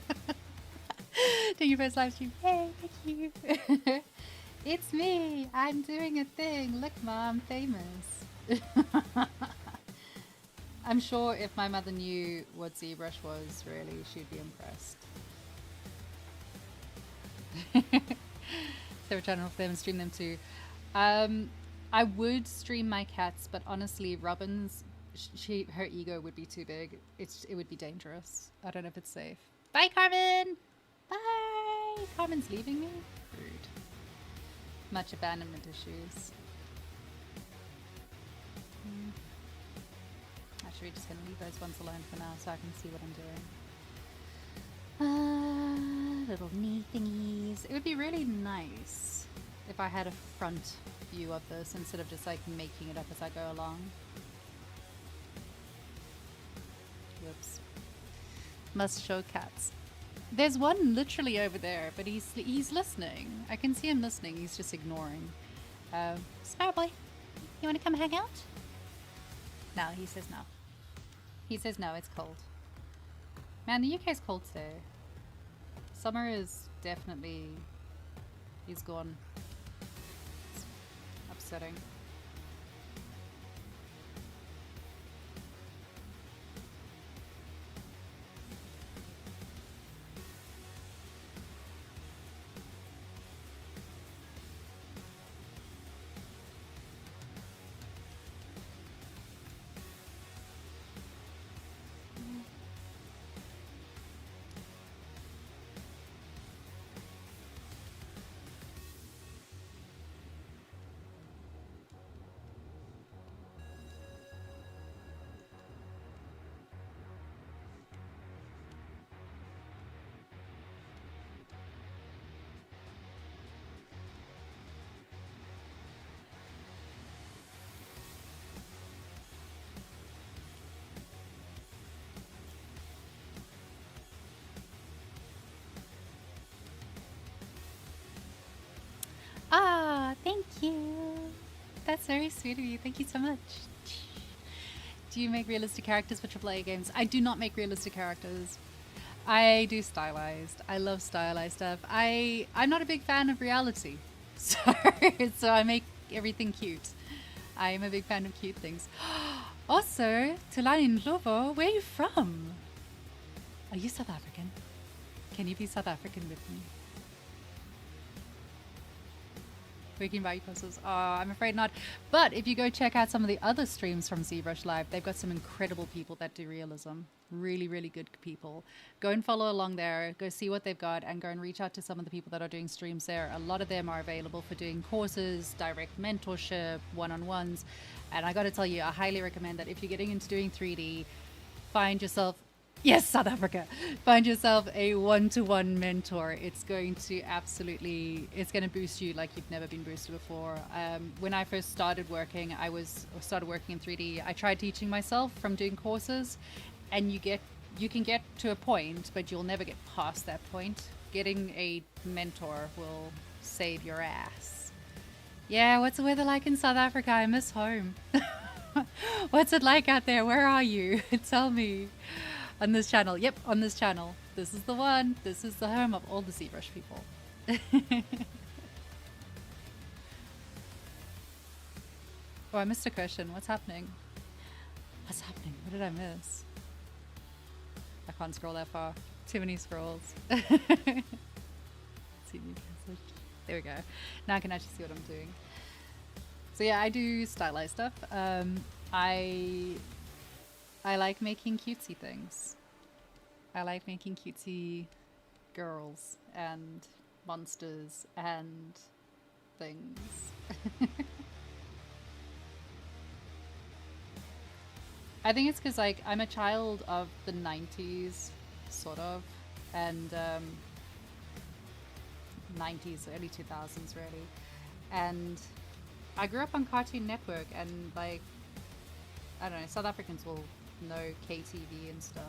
A: you for this live stream. Hey, thank you. It's me. I'm doing a thing. Look, Mom, famous. I'm sure if my mother knew what ZBrush was, really, she'd be impressed. Favorite channel for them, stream them too. I would stream my cats, but honestly, Robin's, her ego would be too big. It would be dangerous. I don't know if it's safe. Bye, Carmen. Bye. Carmen's leaving me. Rude. Much abandonment issues. Actually, we're just gonna leave those ones alone for now, so I can see what I'm doing. Little knee thingies. It would be really nice if I had a front view of this instead of just like making it up as I go along. Whoops. Must show cats. There's one literally over there, but he's listening. I can see him listening. He's just ignoring. Smart boy, you want to come hang out? No, he says no. He says no, it's cold. Man, the UK's cold today. Summer is definitely... he's gone. It's upsetting. Thank you. That's very sweet of you. Thank you so much. Do you make realistic characters for AAA games? I do not make realistic characters. I do stylized. I love stylized stuff. I'm not a big fan of reality. So I make everything cute. I am a big fan of cute things. Also, Tulani Ndlovu, where are you from? Are you South African? Can you be South African with me? Working by courses. Oh, I'm afraid not. But if you go check out some of the other streams from ZBrush Live, they've got some incredible people that do realism. Really, really good people. Go and follow along there. Go see what they've got and go and reach out to some of the people that are doing streams there. A lot of them are available for doing courses, direct mentorship, one-on-ones. And I got to tell you, I highly recommend that if you're getting into doing 3D, find yourself yes, South Africa. Find yourself a one-to-one mentor. It's going to it's going to boost you like you've never been boosted before. When I first started working, started working in 3D. I tried teaching myself from doing courses, and you can get to a point, but you'll never get past that point. Getting a mentor will save your ass. Yeah, what's the weather like in South Africa? I miss home. What's it like out there? Where are you? Tell me. On this channel. Yep, on this channel. This is the one. This is the home of all the ZBrush people. Oh, I missed a question. What's happening? What's happening? What did I miss? I can't scroll that far. Too many scrolls. There we go. Now I can actually see what I'm doing. So yeah, I do stylized stuff. I like making cutesy things. I like making cutesy girls and monsters and things. I think it's because like I'm a child of the 90s, sort of, and 90s, early 2000s really. And I grew up on Cartoon Network, and like, I don't know, South Africans will know KTV and stuff.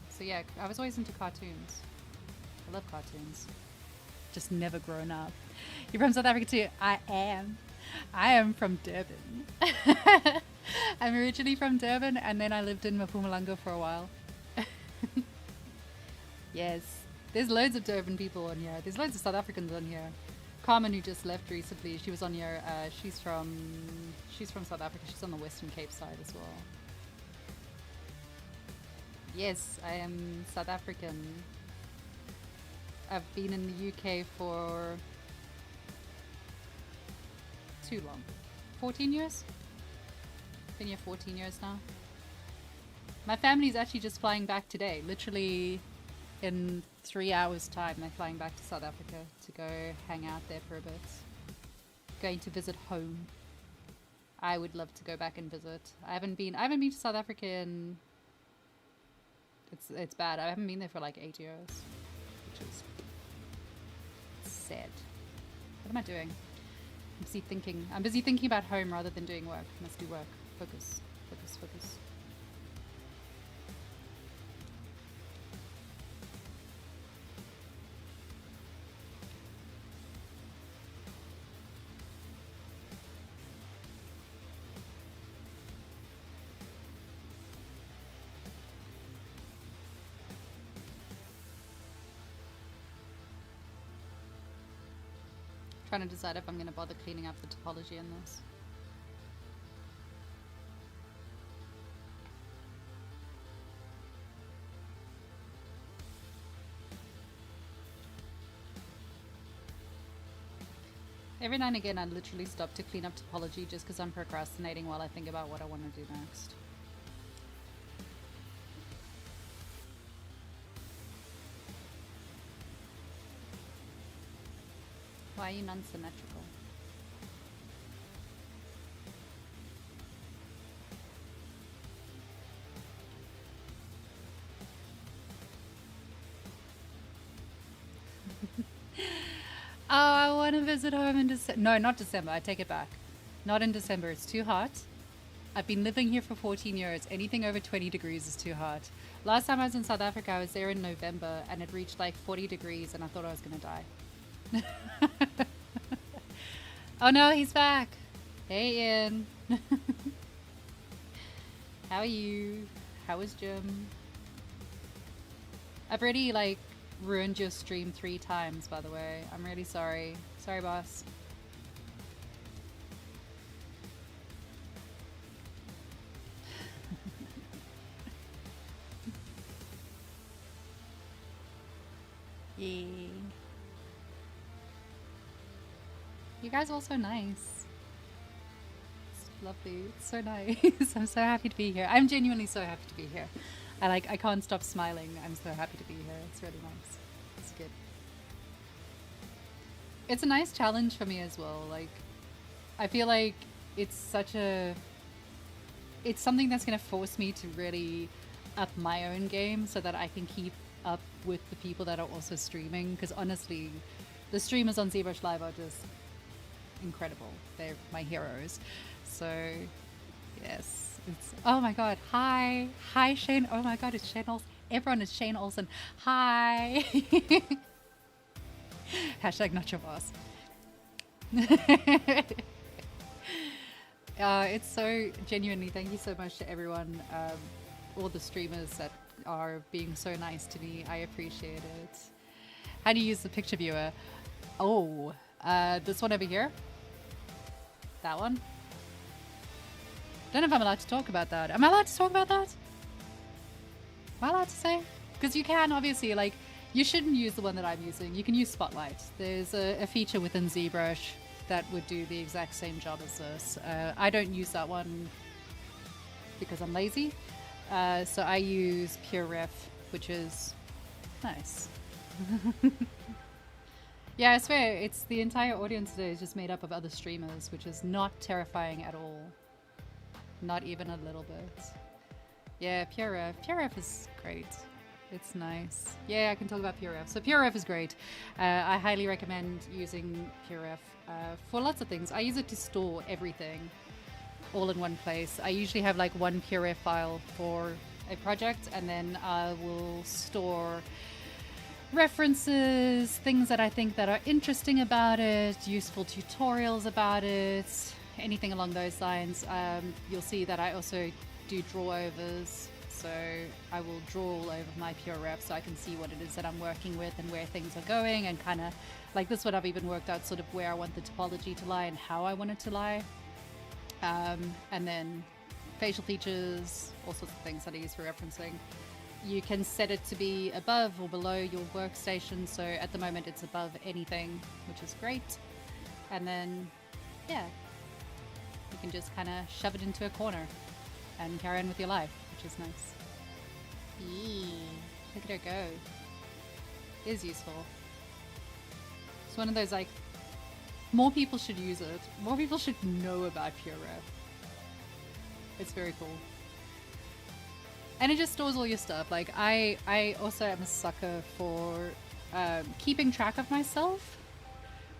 A: So yeah, I was always into cartoons. I love cartoons. Just never grown up. You're from South Africa too? I am from Durban. I'm originally from Durban, and then I lived in Mpumalanga for a while. Yes, there's loads of Durban people on here. There's loads of South Africans on here. Carmen, who just left recently, she was on here. She's from South Africa. She's on the Western Cape side as well. Yes, I am South African. I've been in the UK for too long. 14 years? Been here 14 years now. My family's actually just flying back today. Literally in 3 hours time, they're flying back to South Africa to go hang out there for a bit. Going to visit home. I would love to go back and visit. I haven't been to South Africa in, it's bad. I haven't been there for like 8 years, which is sad. What am I doing? I'm busy thinking about home rather than doing work. Must do work. Focus, focus, focus. Trying to decide if I'm going to bother cleaning up the topology in this. Every now and again I literally stop to clean up topology just because I'm procrastinating while I think about what I want to do next. Why are you non-symmetrical? Oh, I want to visit home in December. No, not December. I take it back. Not in December. It's too hot. I've been living here for 14 years. Anything over 20 degrees is too hot. Last time I was in South Africa, I was there in November, and it reached like 40 degrees, and I thought I was going to die. Oh no, he's back. Hey Ian. How are you? How was gym? I've already like ruined your stream 3 times, by the way. I'm really sorry. Sorry, boss. Yay. You guys are all so nice. It's lovely. It's so nice. I'm so happy to be here. I'm genuinely so happy to be here. I can't stop smiling. I'm so happy to be here. It's really nice. It's good. It's a nice challenge for me as well. Like, I feel like it's something that's going to force me to really up my own game so that I can keep up with the people that are also streaming. Because honestly, the streamers on ZBrush Live are just incredible. They're my heroes. So, yes. Oh my god, hi Shane. Oh my god, it's Shane Olsen. Everyone is Shane Olsen. Hi. Hashtag not your boss. It's so genuinely, thank you so much to everyone, all the streamers that are being so nice to me. I appreciate it. How do you use the picture viewer? Oh, this one over here. That one. Don't know if I'm allowed to talk about that. Am I allowed to talk about that? Am I allowed to say? Because you can, obviously, like, you shouldn't use the one that I'm using. You can use Spotlight. There's a feature within ZBrush that would do the exact same job as this. I don't use that one because I'm lazy. So I use Pure Ref, which is nice. Yeah, I swear, it's the entire audience today is just made up of other streamers, which is not terrifying at all. Not even a little bit. Yeah, Pure Ref. Pure Ref is great. It's nice. Yeah, I can talk about Pure Ref. So Pure Ref is great. I highly recommend using Pure Ref for lots of things. I use it to store everything all in one place. I usually have like one Pure Ref file for a project, and then I will store references, things that I think that are interesting about it, useful tutorials about it, anything along those lines. You'll see that I also do drawovers, so I will draw all over my Pure Ref so I can see what it is that I'm working with and where things are going, and kind of like this one I've even worked out sort of where I want the topology to lie and how I want it to lie. And then facial features, all sorts of things that I use for referencing. You can set it to be above or below your workstation, so at the moment it's above anything, which is great. And then, yeah, you can just kind of shove it into a corner and carry on with your life, which is nice. Eee, look at her go. It is useful. It's one of those, like, more people should use it. More people should know about Pure Ref. It's very cool. And it just stores all your stuff. Like, I also am a sucker for keeping track of myself.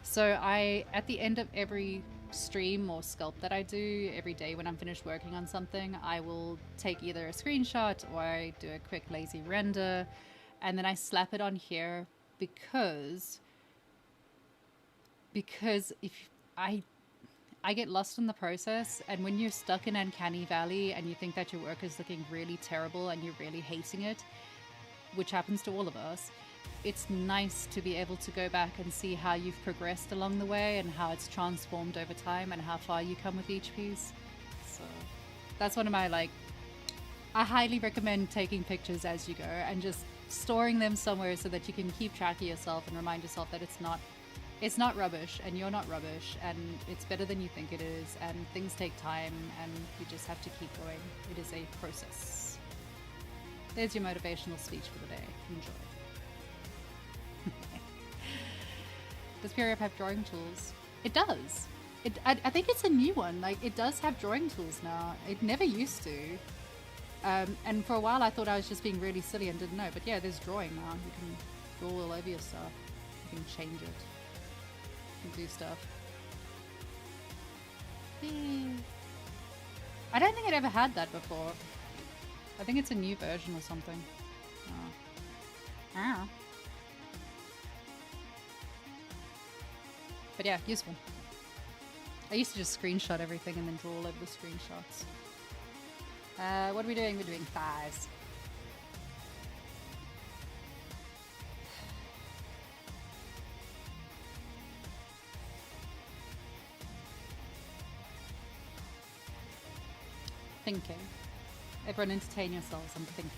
A: So at the end of every stream or sculpt that I do, every day when I'm finished working on something, I will take either a screenshot or I do a quick lazy render, and then I slap it on here because if I get lost in the process, and when you're stuck in Uncanny Valley and you think that your work is looking really terrible and you're really hating it, which happens to all of us, it's nice to be able to go back and see how you've progressed along the way and how it's transformed over time and how far you come with each piece. So that's one of my, like, I highly recommend taking pictures as you go and just storing them somewhere so that you can keep track of yourself and remind yourself that it's not rubbish, and you're not rubbish, and it's better than you think it is, and things take time, and you just have to keep going. It is a process. There's your motivational speech for the day. Enjoy. Does Pure Ref have drawing tools? It does. I think it's a new one. Like, it does have drawing tools now. It never used to. And for a while I thought I was just being really silly and didn't know. But yeah, there's drawing now. You can draw all over your stuff. You can change it. You can do stuff. I don't think it ever had that before. I think it's a new version or something. Oh. But yeah, useful. I used to just screenshot everything and then draw all over the screenshots. What are we doing? We're doing thighs. Thinking. Everyone entertain yourselves, I'm thinking.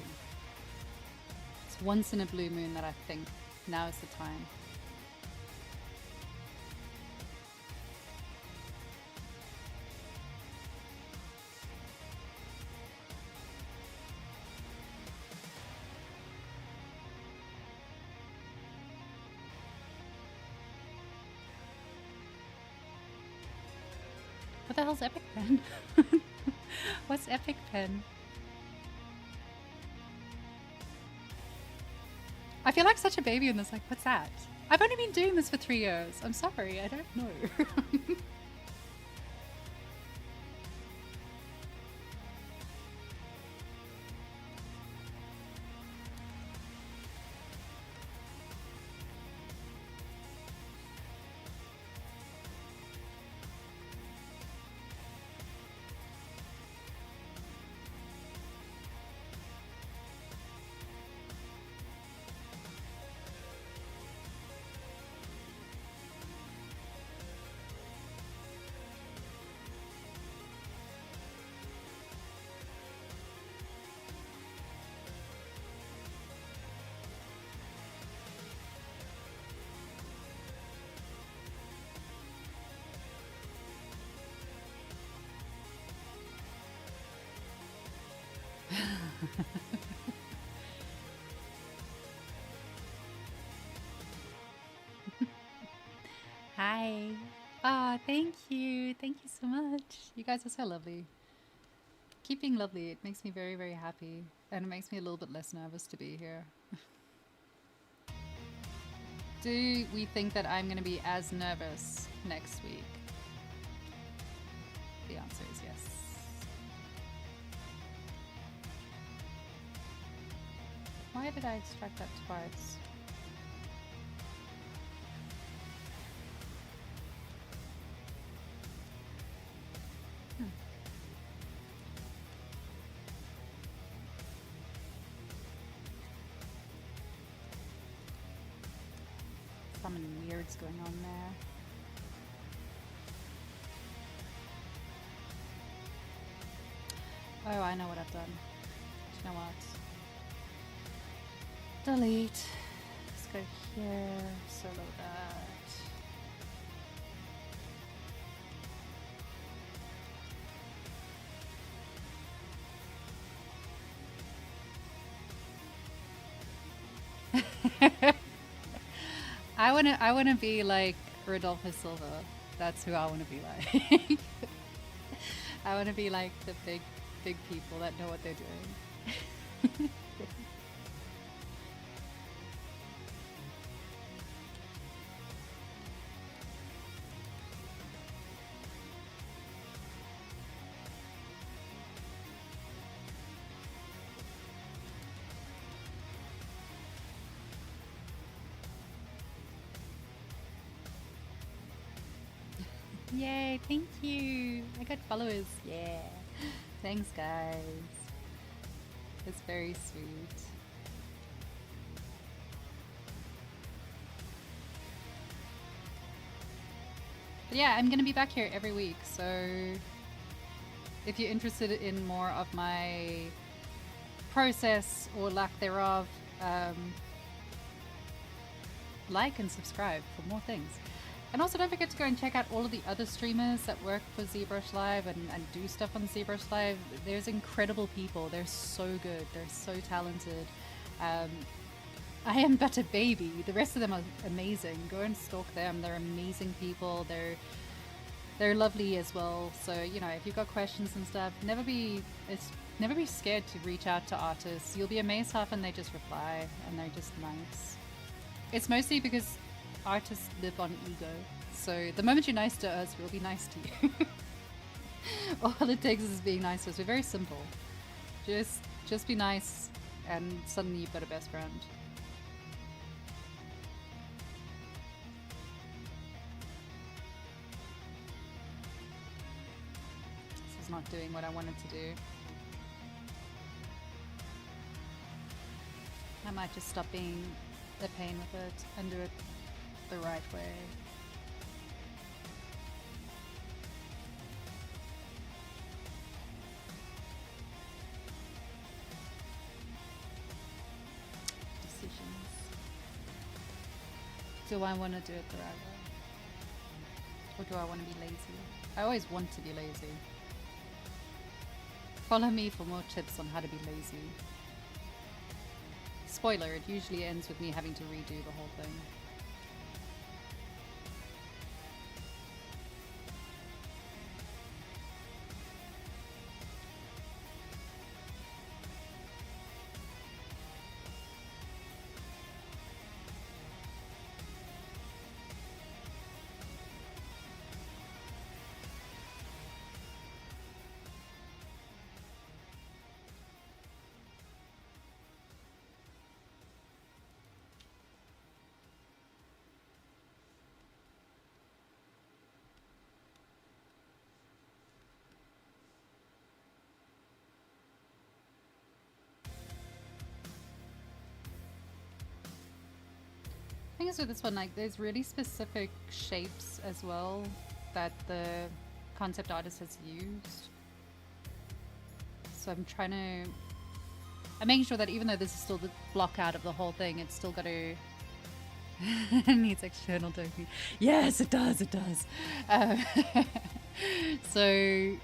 A: It's once in a blue moon that I think. Now is the time. What the hell's Epic Pen? What's Epic Pen? I feel like such a baby in this, like, what's that? I've only been doing this for 3 years. I'm sorry, I don't know. Hi. Ah, thank you. Thank you so much. You guys are so lovely. Keep being lovely. It makes me very, very happy. And it makes me a little bit less nervous to be here. Do we think that I'm going to be as nervous next week? The answer is yes. Why did I extract that twice? Something weird's going on there. Oh, I know what I've done. Do you know what? Delete. Let's go here. Solo that. I wanna be like Rodolfo Silva. That's who I wanna be like. I wanna be like the big people that know what they're doing. Yay, thank you. I got followers. Yeah. Thanks, guys. It's very sweet. But yeah, I'm going to be back here every week. So if you're interested in more of my process or lack thereof, like and subscribe for more things. And also don't forget to go and check out all of the other streamers that work for ZBrush Live and do stuff on ZBrush Live. There's incredible people. They're so good. They're so talented. I am but a baby. The rest of them are amazing. Go and stalk them. They're amazing people. They're lovely as well. So, you know, if you've got questions and stuff, never be scared to reach out to artists. You'll be amazed how often they just reply and they're just nice. It's mostly because artists live on ego. So the moment you're nice to us, we'll be nice to you. All it takes is being nice to us. We're very simple. Just be nice and suddenly you've got a best friend. is not doing what I want it to do. I might just stop being a pain with it and do it the right way. Decisions. Do I want to do it the right way? Or do I want to be lazy? I always want to be lazy. Follow me for more tips on how to be lazy. Spoiler, it usually ends with me having to redo the whole thing. I think so this one, like, there's really specific shapes as well that the concept artist has used. So I'm making sure that even though this is still the block out of the whole thing, it's still got to it needs external doping. Yes, it does. So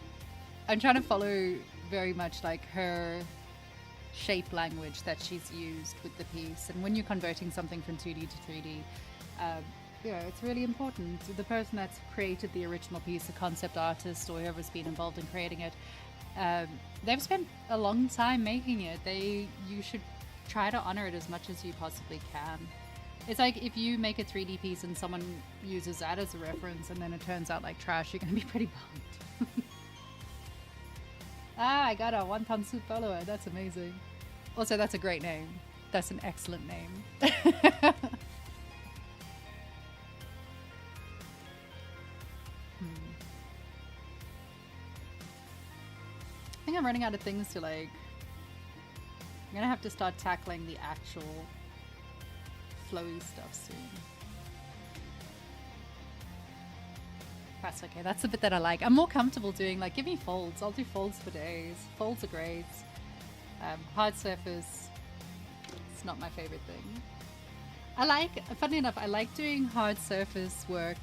A: I'm trying to follow very much like her shape language that she's used with the piece. And when you're converting something from 2D to 3D, it's really important. The person that's created the original piece, the concept artist or whoever's been involved in creating it, they've spent a long time making it. You should try to honor it as much as you possibly can. It's like if you make a 3D piece and someone uses that as a reference and then it turns out like trash, you're going to be pretty bummed. I got a wonton soup follower. That's amazing. Also, that's a great name. That's an excellent name. I think I'm running out of things to like. I'm gonna have to start tackling the actual flowy stuff soon. That's okay. That's the bit that I like. I'm more comfortable doing, like, give me folds. I'll do folds for days. Folds are great. Hard surface, it's not my favorite thing. Funny enough, I like doing hard surface work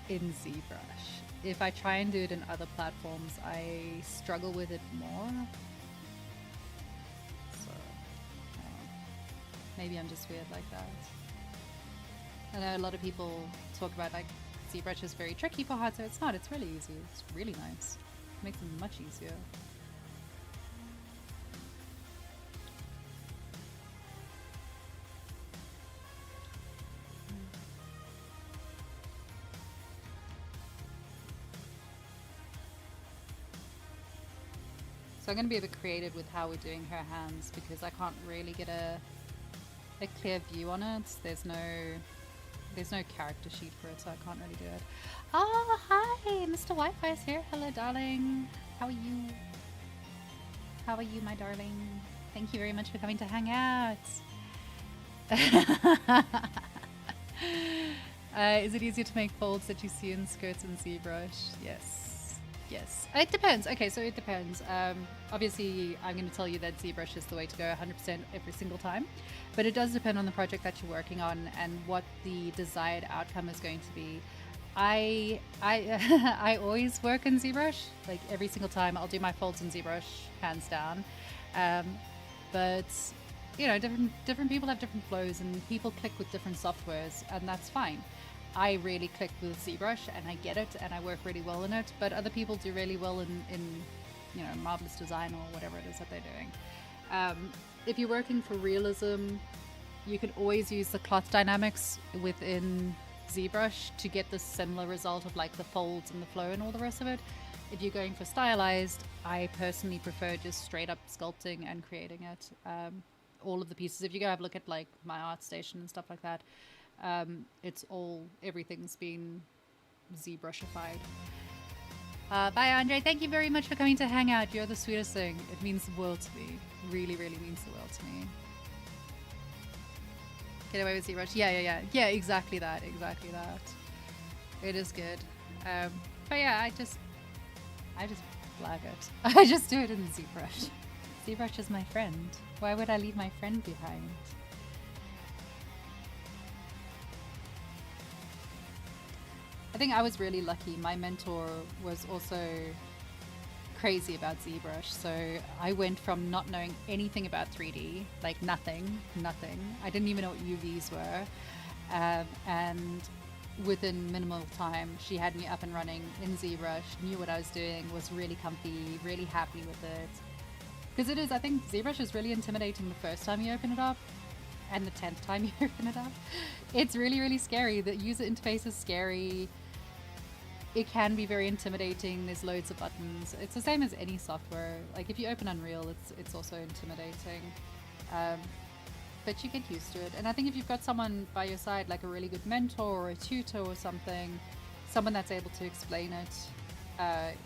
A: in ZBrush. If I try and do it in other platforms, I struggle with it more. So, maybe I'm just weird like that. I know a lot of people talk about, like, ZBrush is very tricky for hard, so it's not. It's really easy. It's really nice. It makes it much easier. So I'm going to be a bit creative with how we're doing her hands because I can't really get a clear view on it. There's no character sheet for it, so I can't really do it. Oh, hi! Mr. Wi-Fi's here. Hello, darling. How are you? How are you, my darling? Thank you very much for coming to hang out. Is it easier to make folds that you see in skirts and ZBrush? Yes. Yes. It depends. Okay, so it depends. Obviously, I'm going to tell you that ZBrush is the way to go 100% every single time. But it does depend on the project that you're working on and what the desired outcome is going to be. I always work in ZBrush. Like every single time I'll do my folds in ZBrush, hands down. But you know, different people have different flows and people click with different softwares, and that's fine. I really click with ZBrush and I get it and I work really well in it, but other people do really well in you know, Marvelous Design or whatever it is that they're doing. If you're working for realism, you can always use the cloth dynamics within ZBrush to get the similar result of like the folds and the flow and all the rest of it. If you're going for stylized, I personally prefer just straight up sculpting and creating it. All of the pieces, if you go have a look at like my ArtStation and stuff like that, everything's been ZBrushified. Bye, Andre. Thank you very much for coming to hang out. You're the sweetest thing. It means the world to me. Really, really means the world to me. Get away with ZBrush. Yeah, exactly that. It is good. But yeah, I just flag it. I just do it in ZBrush. ZBrush is my friend. Why would I leave my friend behind? I think I was really lucky. My mentor was also crazy about ZBrush, so I went from not knowing anything about 3D, like nothing. I didn't even know what UVs were, and within minimal time she had me up and running in ZBrush, knew what I was doing, was really comfy, really happy with it. Because it is, I think ZBrush is really intimidating the first time you open it up, and the 10th time you open it up. It's really, really scary. The user interface is scary. It can be very intimidating. There's loads of buttons. It's the same as any software. Like if you open Unreal, it's also intimidating. But you get used to it. And I think if you've got someone by your side, like a really good mentor or a tutor or something, someone that's able to explain it,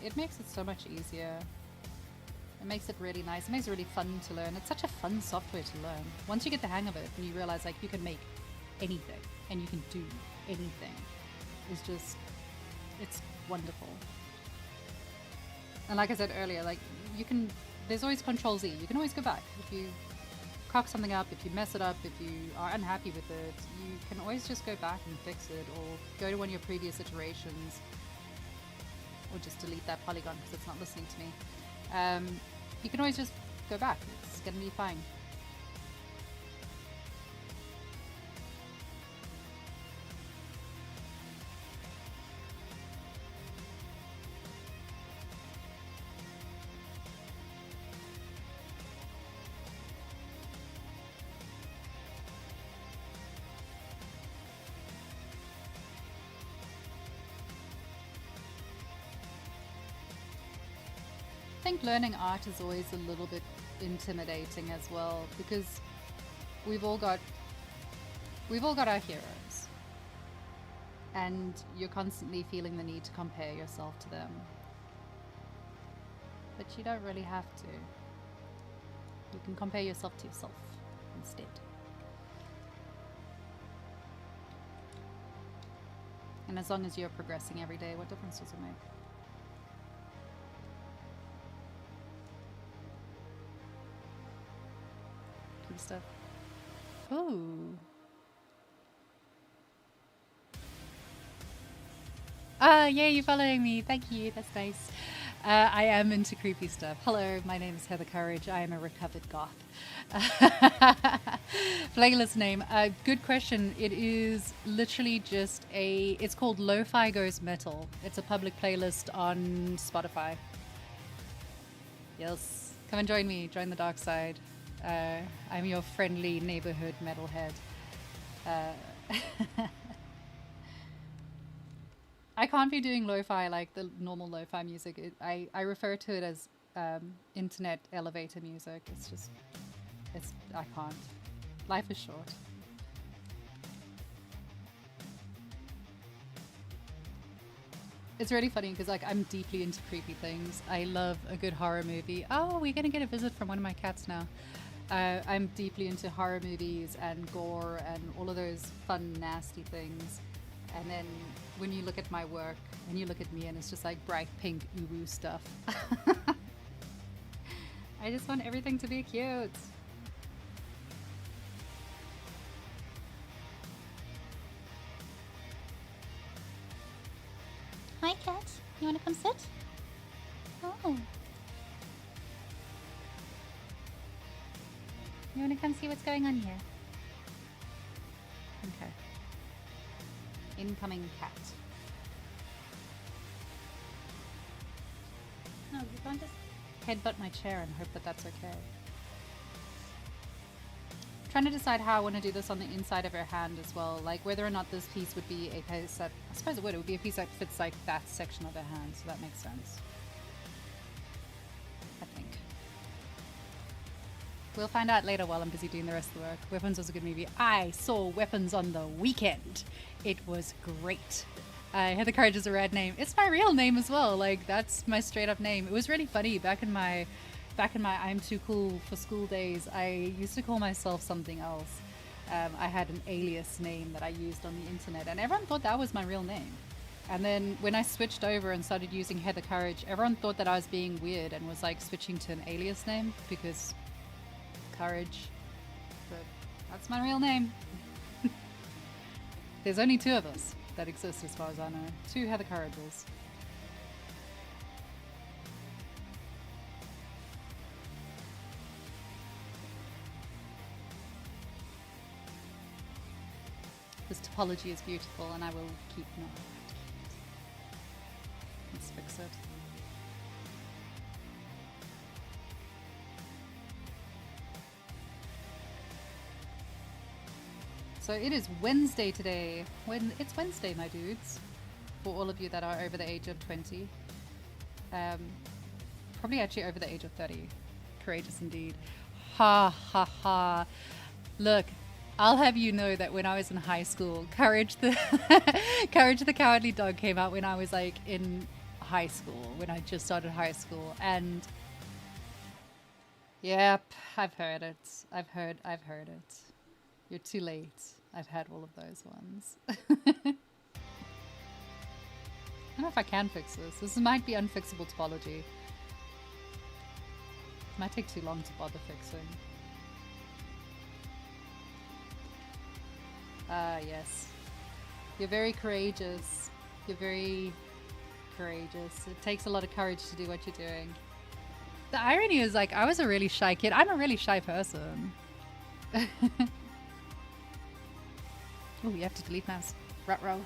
A: it makes it so much easier. It makes it really nice. It makes it really fun to learn. It's such a fun software to learn. Once you get the hang of it and you realize like you can make anything and you can do anything, it's wonderful. And like I said earlier, like there's always Control Z. You can always go back. If you cock something up, if you mess it up, if you are unhappy with it, you can always just go back and fix it, or go to one of your previous iterations, or just delete that polygon because it's not listening to me. You can always just go back. It's gonna be fine. I think learning art is always a little bit intimidating as well, because we've all got our heroes, and you're constantly feeling the need to compare yourself to them, but you don't really have to. You can compare yourself to yourself instead. And as long as you're progressing every day, what difference does it make? Stuff. Ooh. Yeah, you're following me. Thank you. That's nice. I am into creepy stuff. Hello, my name is Heather Courage. I am a recovered goth. Playlist name. Good question. It is literally just it's called Lo-Fi Goes Metal. It's a public playlist on Spotify. Yes. Come and join me. Join the dark side. I'm your friendly neighborhood metalhead. I can't be doing lo-fi like the normal lo-fi music. I refer to it as internet elevator music. I can't. Life is short. It's really funny because like I'm deeply into creepy things. I love a good horror movie. Oh, we're gonna get a visit from one of my cats now. I'm deeply into horror movies and gore and all of those fun, nasty things. And then when you look at my work and you look at me and it's just like bright pink uwu stuff. I just want everything to be cute. Hi, cat. You want to come sit? Oh. You want to come see what's going on here? Okay. Incoming cat. No, you can't just headbutt my chair and hope that that's okay. I'm trying to decide how I want to do this on the inside of her hand as well, like whether or not this piece would be a piece that, I suppose it would be a piece that fits like that section of her hand, so that makes sense. I think. We'll find out later while I'm busy doing the rest of the work. Weapons was a good movie. I saw Weapons on the weekend. It was great. Heather Courage is a rad name. It's my real name as well. Like, that's my straight up name. It was really funny back in my I'm too cool for school days. I used to call myself something else. I had an alias name that I used on the internet, and everyone thought that was my real name. And then when I switched over and started using Heather Courage, everyone thought that I was being weird and was like switching to an alias name because Courage. But that's my real name. There's only 2 of us that exist as far as I know. 2 Heather Courages. This topology is beautiful and I will keep no. Let's fix it. So it is Wednesday today. It's Wednesday, my dudes. For all of you that are over the age of 20. Probably actually over the age of 30. Courageous indeed. Ha ha ha. Look, I'll have you know that when I was in high school, Courage the Courage the Cowardly Dog came out when I was like in high school, when I just started high school, and yep, I've heard it. I've heard it. You're too late. I've had all of those ones. I don't know if I can fix this. This might be unfixable topology. It might take too long to bother fixing. Yes. You're very courageous. You're very courageous. It takes a lot of courage to do what you're doing. The irony is, like, I was a really shy kid. I'm a really shy person. Oh, you have to delete mouse. Ruh-roh.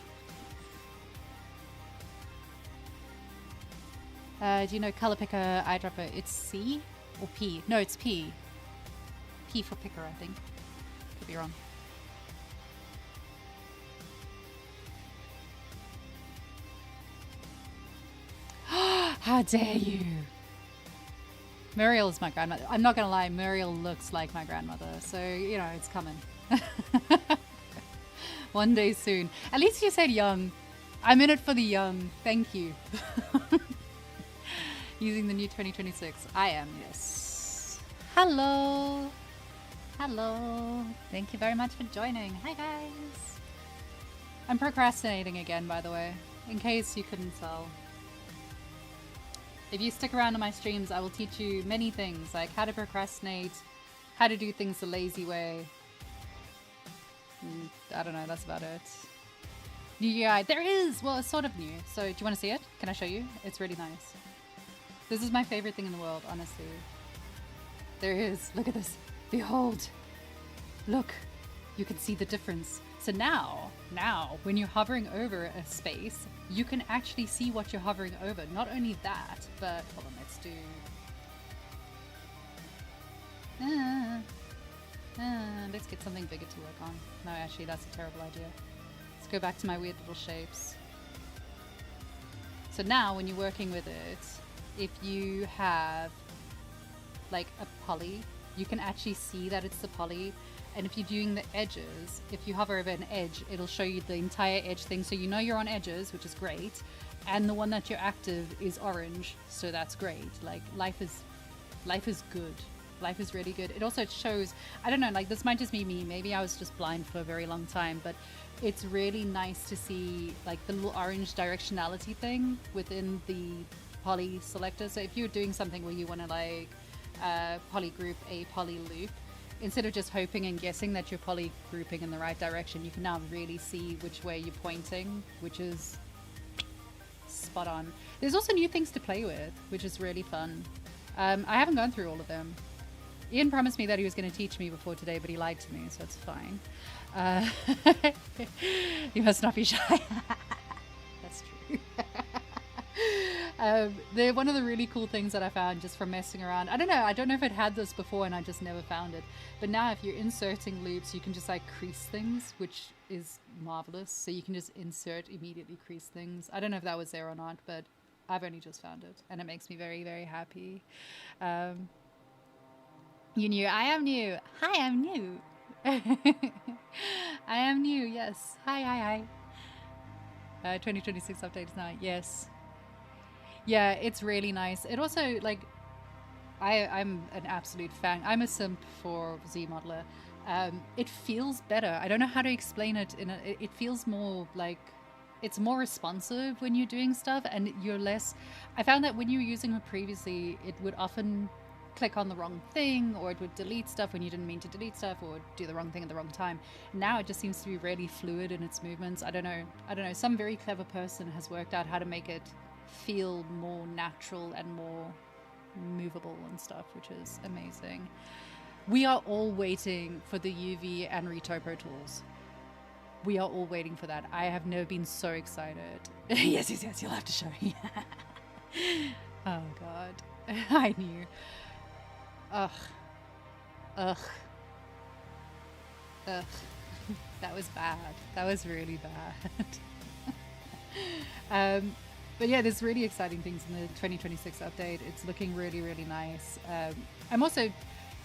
A: Do you know color picker, eyedropper? It's C or P? No, it's P. P for picker, I think. Could be wrong. How dare you! Muriel is my grandmother. I'm not gonna lie, Muriel looks like my grandmother, so, you know, it's coming. One day soon. At least you said young. I'm in it for the young. Thank you. Using the new 2026. I am, yes. Hello. Hello. Thank you very much for joining. Hi, guys. I'm procrastinating again, by the way, in case you couldn't tell. If you stick around on my streams, I will teach you many things, like how to procrastinate, how to do things the lazy way. I don't know, that's about it. New UI, there is! Well, it's sort of new. So, do you want to see it? Can I show you? It's really nice. This is my favorite thing in the world, honestly. There is. Look at this. Behold. Look. You can see the difference. So now, when you're hovering over a space, you can actually see what you're hovering over. Not only that, but hold on, let's do. Let's get something bigger to work on. No, actually, that's a terrible idea. Let's go back to my weird little shapes. So now, when you're working with it, if you have like a poly, you can actually see that it's the poly. And if you're doing the edges, if you hover over an edge, it'll show you the entire edge thing. So you know you're on edges, which is great. And the one that you're active is orange. So that's great. Like life is good. Life is really good. It also shows, I don't know, like this might just be me. Maybe I was just blind for a very long time, but it's really nice to see like the little orange directionality thing within the poly selector. So if you're doing something where you want to like poly group a poly loop, instead of just hoping and guessing that you're poly grouping in the right direction, you can now really see which way you're pointing, which is spot on. There's also new things to play with, which is really fun. I haven't gone through all of them. Ian promised me that he was going to teach me before today, but he lied to me, so it's fine. You must not be shy. That's true. They're one of the really cool things that I found just from messing around. I don't know if it had this before and I just never found it. But now if you're inserting loops, you can just like crease things, which is marvelous. So you can just insert, immediately crease things. I don't know if that was there or not, but I've only just found it. And it makes me very, very happy. You knew. I am new. Hi, I'm new. I am new, yes. Hi. 2026 update is now. Yes. Yeah, it's really nice. It also, like, I'm an absolute fan. I'm a simp for Z Modeler. It feels better. I don't know how to explain it. It feels more like it's more responsive when you're doing stuff, and you're less. I found that when you were using it previously, it would often click on the wrong thing, or it would delete stuff when you didn't mean to delete stuff, or do the wrong thing at the wrong time. Now it just seems to be really fluid in its movements. I don't know. Some very clever person has worked out how to make it feel more natural and more movable and stuff, which is amazing. We are all waiting for the UV and retopo tools. We are all waiting for that. I have never been so excited. Yes, you'll have to show me. Oh god. I knew. Ugh. That was bad. That was really bad. But yeah, there's really exciting things in the 2026 update. It's looking really, really nice. I'm also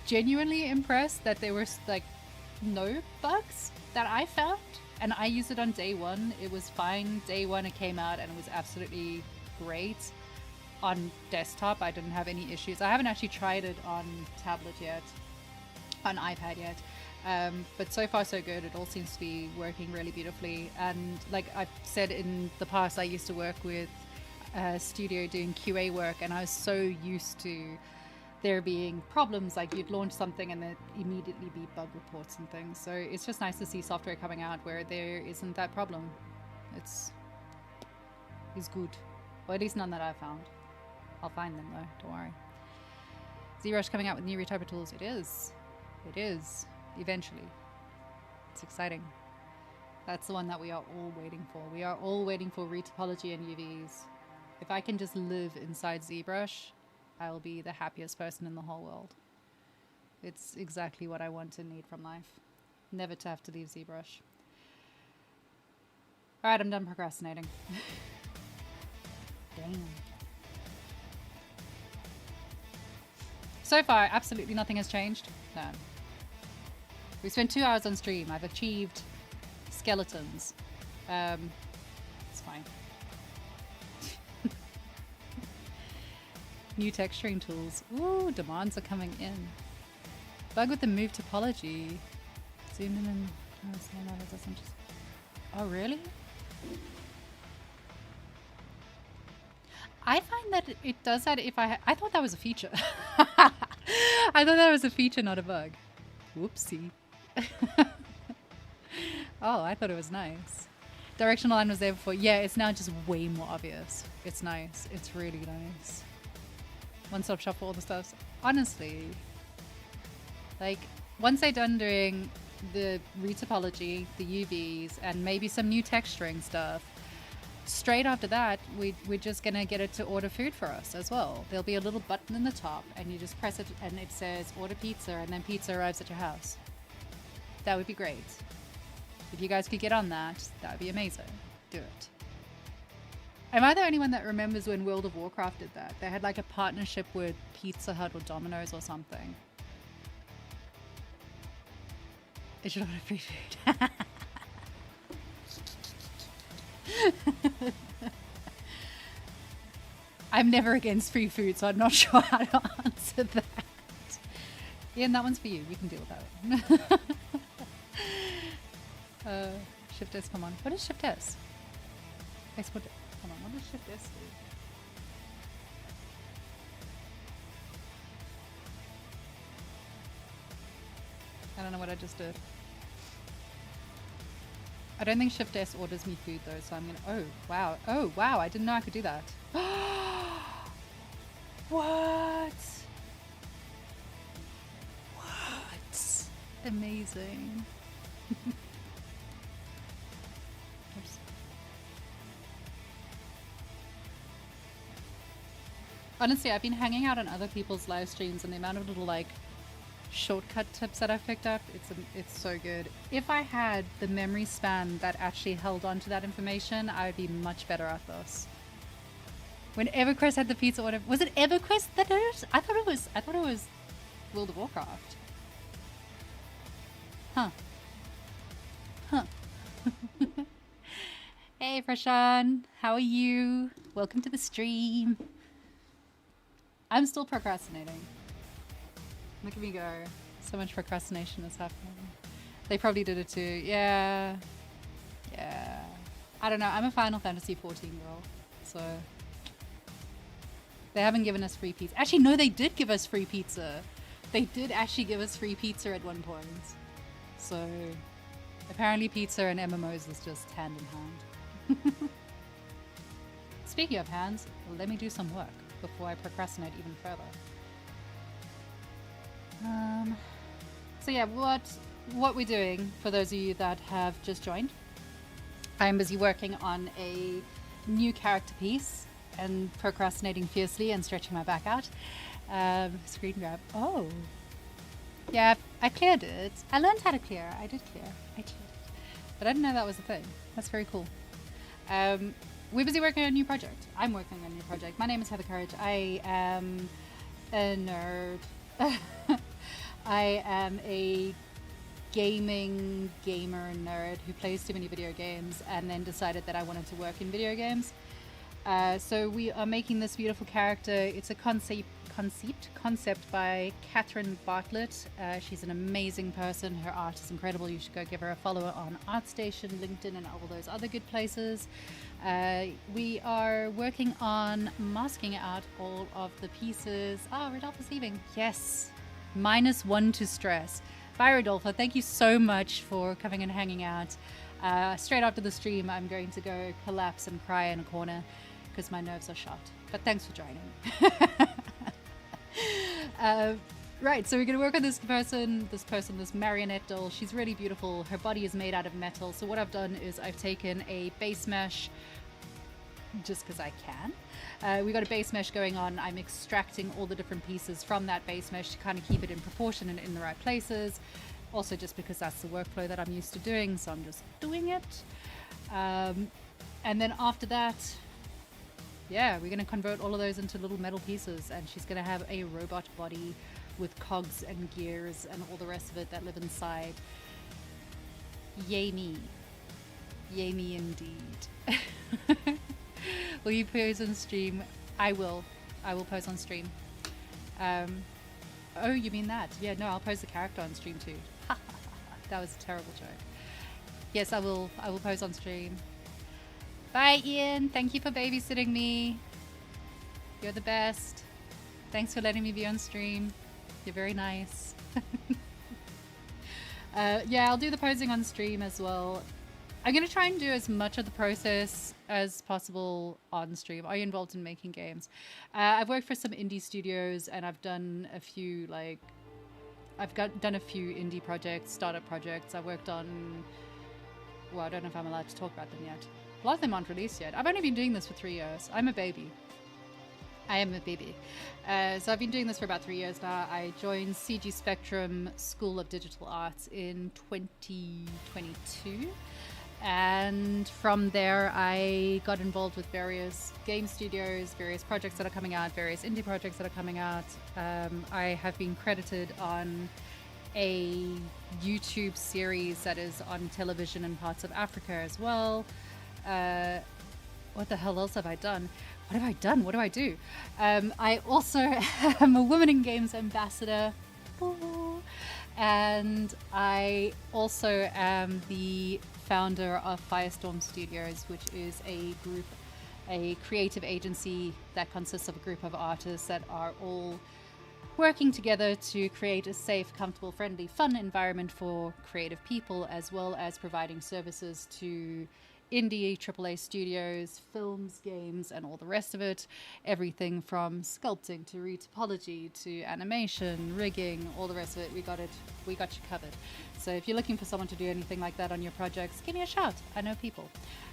A: genuinely impressed that there were like no bugs that I found, and I used it on day one. It was fine. Day one it came out and it was absolutely great. On desktop I didn't have any issues. I haven't actually tried it on tablet yet, on iPad yet. But so far so good. It all seems to be working really beautifully. And like I've said in the past, I used to work with a studio doing QA work, and I was so used to there being problems, like you'd launch something and there'd immediately be bug reports and things. So it's just nice to see software coming out where there isn't that problem. It's good. Or at least none that I've found. I'll find them though, don't worry. ZBrush coming out with new retyper tools. It is. Eventually. It's exciting. That's the one that we are all waiting for. We are all waiting for retopology and UVs. If I can just live inside ZBrush, I'll be the happiest person in the whole world. It's exactly what I want and need from life. Never to have to leave ZBrush. Alright, I'm done procrastinating. Damn. So far, absolutely nothing has changed. No. We spent 2 hours on stream. I've achieved skeletons. It's fine. New texturing tools. Ooh, demands are coming in. Bug with the move topology. Zoom in and... Oh, really? I find that it does that if I thought that was a feature. I thought that was a feature, not a bug. Whoopsie. Oh, I thought it was nice. Directional line was there before. Yeah, it's now just way more obvious. It's nice. It's really nice. One-stop shop for all the stuff. Honestly, like, once they're done doing the retopology, the UVs, and maybe some new texturing stuff, straight after that, we're just going to get it to order food for us as well. There'll be a little button in the top, and you just press it, and it says order pizza, and then pizza arrives at your house. That would be great. If you guys could get on that, that would be amazing. Do it. Am I the only one that remembers when World of Warcraft did that? They had like a partnership with Pizza Hut or Domino's or something. It should order free food. I'm never against free food, so I'm not sure how to answer that. Ian, that one's for you. You can deal with that one. Shift S, come on. What is Shift S? Export it. Come on, what does Shift S do? I don't know what I just did. I don't think Shift S orders me food though, so I'm gonna... Oh, wow, I didn't know I could do that. What? What? Amazing. Oops. Honestly, I've been hanging out on other people's live streams, and the amount of little like shortcut tips that I've picked up, it's so good. If I had the memory span that actually held on to that information, I would be much better at this. When EverQuest had the pizza order, was it EverQuest that did it? I thought it was World of Warcraft. Huh. Hey, Prashan. How are you? Welcome to the stream. I'm still procrastinating. Look at me go. So much procrastination is happening. They probably did it too. Yeah. Yeah. I don't know. I'm a Final Fantasy 14 girl. So they haven't given us free pizza. Actually, no, they did give us free pizza. They did actually give us free pizza at one point. So apparently pizza and MMOs is just hand in hand. Speaking of hands, let me do some work before I procrastinate even further. So yeah, what we're doing, for those of you that have just joined, I'm busy working on a new character piece and procrastinating fiercely and stretching my back out. Screen grab. Oh. Yeah, I cleared it. I learned how to clear. I did clear. I cleared it. But I didn't know that was a thing. That's very cool. We're busy working on a new project. I'm working on a new project. My name is Heather Courage. I am a nerd. I am a gamer nerd who plays too many video games and then decided that I wanted to work in video games. So we are making this beautiful character. It's a concept by Catherine Bartlett. She's an amazing person. Her art is incredible. You should go give her a follow on ArtStation, LinkedIn, and all those other good places. We are working on masking out all of the pieces. Oh, Rodolfo is leaving. Yes. -1 to stress. Bye, Rodolfo. Thank you so much for coming and hanging out. Straight after the stream, I'm going to go collapse and cry in a corner because my nerves are shot. But thanks for joining. Right, so we're going to work on this marionette doll. She's really beautiful. Her body is made out of metal. So what I've done is I've taken a base mesh just because I can. We got a base mesh going on. I'm extracting all the different pieces from that base mesh to kind of keep it in proportion and in the right places. Also just because that's the workflow that I'm used to doing, so I'm just doing it. And then after that, yeah, we're going to convert all of those into little metal pieces, and she's going to have a robot body with cogs and gears and all the rest of it that live inside. Yay me. Yay me indeed. Will you pose on stream? I will. I will pose on stream. Oh, you mean that? Yeah, no, I'll pose the character on stream too. That was a terrible joke. Yes, I will pose on stream. Bye, Ian. Thank you for babysitting me. You're the best. Thanks for letting me be on stream. You're very nice. Yeah, I'll do the posing on stream as well. I'm going to try and do as much of the process as possible on stream. Are you involved in making games? I've worked for some indie studios, and I've done a few, done a few indie projects, startup projects. I've worked on, well, I don't know if I'm allowed to talk about them yet. A lot of them aren't released yet. I've only been doing this for 3 years. I'm a baby. I am a baby. So I've been doing this for about 3 years now. I joined CG Spectrum School of Digital Arts in 2022. And from there, I got involved with various game studios, various projects that are coming out, various indie projects that are coming out. I have been credited on a YouTube series that is on television in parts of Africa as well. What the hell else have I done? What have I done? What do I do? I also am a Women in Games ambassador. And I also am the founder of Firestorm Studios, which is a creative agency that consists of a group of artists that are all working together to create a safe, comfortable, friendly, fun environment for creative people, as well as providing services to indie AAA studios, films, games, and all the rest of it. Everything from sculpting to Topology to animation, rigging, all the rest of it. We got you covered. So if you're looking for someone to do anything like that on your projects, give me a shout. I know people.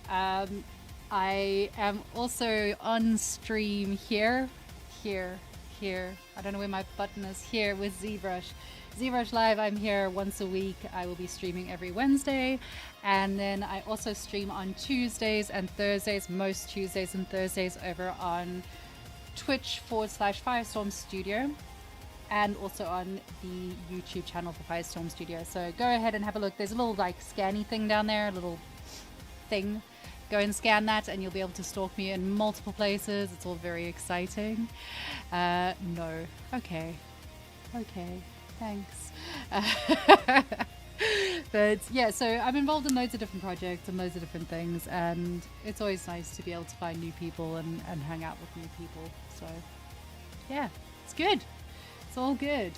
A: I am also on stream here. I don't know where my button is. Here with ZBrush. ZBrush Live, I'm here once a week. I will be streaming every Wednesday. And then I also stream on Tuesdays and Thursdays, most Tuesdays and Thursdays over on Twitch/Firestorm Studio, and also on the YouTube channel for Firestorm Studio. So go ahead and have a look. There's a little scanny thing down there, a little thing. Go and scan that and you'll be able to stalk me in multiple places. It's all very exciting. No. Okay. Thanks. But yeah, so I'm involved in loads of different projects and loads of different things, and it's always nice to be able to find new people and hang out with new people. So yeah, it's good. It's all good.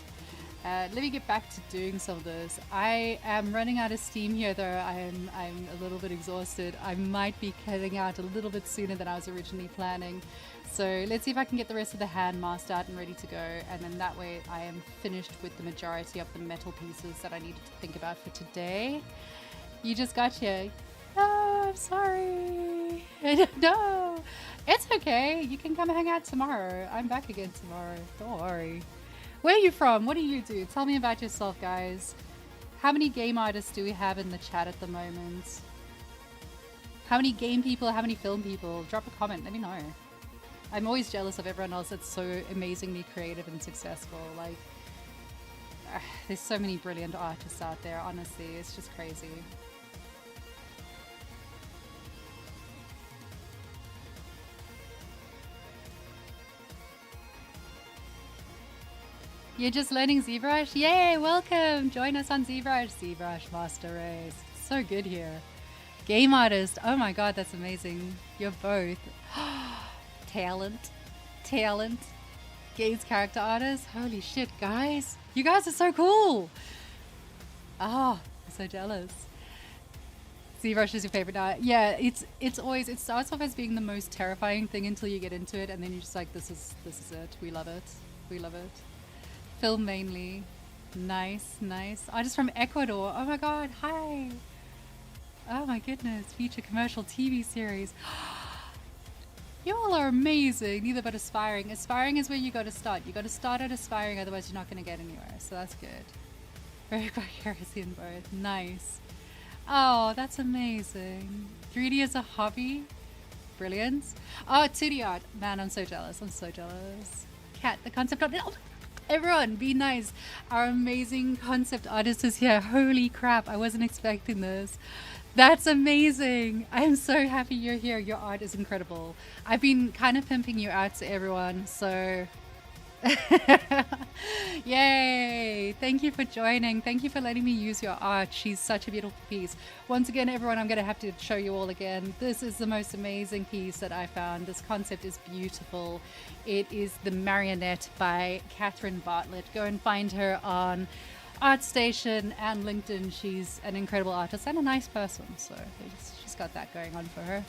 A: Let me get back to doing some of this. I am running out of steam here, though. I'm a little bit exhausted. I might be cutting out a little bit sooner than I was originally planning. So let's see if I can get the rest of the hand masked out and ready to go. And then that way I am finished with the majority of the metal pieces that I needed to think about for today. You just got here. Oh, I'm sorry. No, it's okay. You can come hang out tomorrow. I'm back again tomorrow. Don't worry. Where are you from? What do you do? Tell me about yourself, guys. How many game artists do we have in the chat at the moment? How many game people? How many film people? Drop a comment. Let me know. I'm always jealous of everyone else that's so amazingly creative and successful. Like, there's so many brilliant artists out there, honestly. It's just crazy. You're just learning ZBrush? Yay, welcome! Join us on ZBrush. ZBrush Master Race. So good here. Game artist. Oh my god, that's amazing. You're both. Talent. Games character artist. Holy shit, guys. You guys are so cool. Oh, I'm so jealous. ZBrush is your favorite now. Yeah, it starts off as being the most terrifying thing until you get into it, and then you're just like, this is it. We love it. Film mainly. Nice. Artist from Ecuador. Oh my god, hi. Oh my goodness, feature commercial TV series. You all are amazing. Neither but aspiring. Aspiring is where you got to start. You got to start at aspiring, otherwise you're not going to get anywhere. So that's good. Very accuracy in both. Nice. Oh, that's amazing. 3D as a hobby. Brilliant. Oh, 2D art. Man, I'm so jealous. Cat, the concept art. Oh, everyone, be nice. Our amazing concept artist is here. Holy crap, I wasn't expecting this. That's amazing. I'm so happy you're here. Your art is incredible. I've been kind of pimping you out to everyone, so yay. Thank you for joining. Thank you for letting me use your art. She's such a beautiful piece. Once again, everyone, I'm going to have to show you all again. This is the most amazing piece that I found. This concept is beautiful. It is The Marionette by Catherine Bartlett. Go and find her on ArtStation and LinkedIn. She's an incredible artist and a nice person, so she's got that going on for her.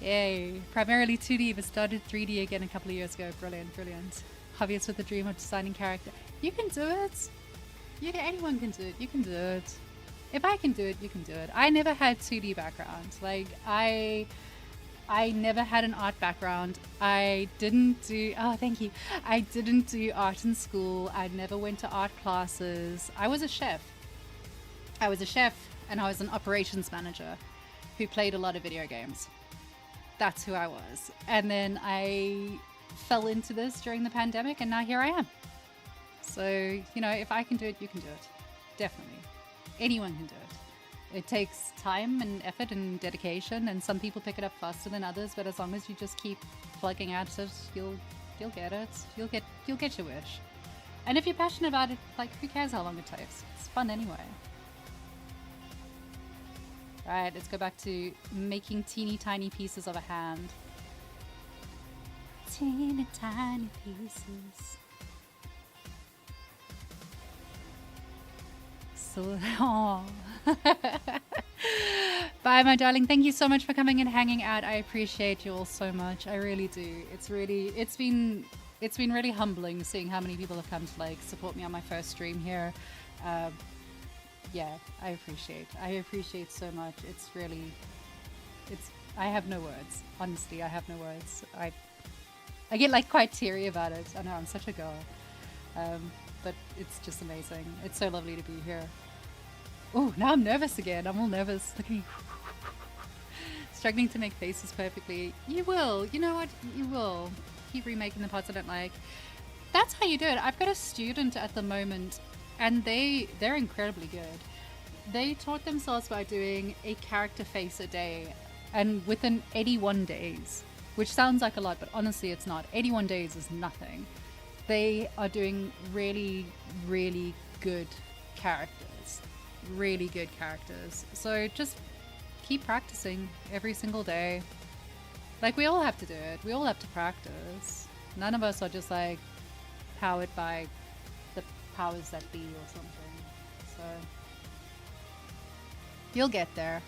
A: Yay. Primarily 2D, but started 3D again a couple of years ago. Brilliant. Hobbyist with a dream of designing character. You can do it. Anyone can do it. You can do it. If I can do it, you can do it. I never had 2D background. Like, I never had an art background. I didn't do art in school. I never went to art classes. I was a chef and I was an operations manager who played a lot of video games. That's who I was. And then I fell into this during the pandemic, and now here I am. So, if I can do it, you can do it. Definitely. Anyone can do it. It takes time and effort and dedication, and some people pick it up faster than others, but as long as you just keep plugging at it, you'll get it. You'll get your wish. And if you're passionate about it, like, who cares how long it takes? It's fun anyway. Right, let's go back to making teeny tiny pieces of a hand. Teeny tiny pieces. So, oh. Bye, my darling. Thank you so much for coming and hanging out. I appreciate you all so much. I really do. It's been really humbling seeing how many people have come to support me on my first stream here. Yeah, I appreciate so much. I have no words. Honestly, I have no words. I get quite teary about it. I know, I'm such a girl. But it's just amazing. It's so lovely to be here. Oh, now I'm nervous again. I'm all nervous. Look at me. Struggling to make faces perfectly. You will. You know what? You will. Keep remaking the parts I don't like. That's how you do it. I've got a student at the moment, and they're incredibly good. They taught themselves by doing a character face a day And within 81 days, which sounds like a lot, but honestly it's not. 81 days is nothing. They are doing really, really good characters. Really good characters. So just keep practicing every single day. Like, we all have to do it. We all have to practice. None of us are just like powered by the powers that be or something. So you'll get there.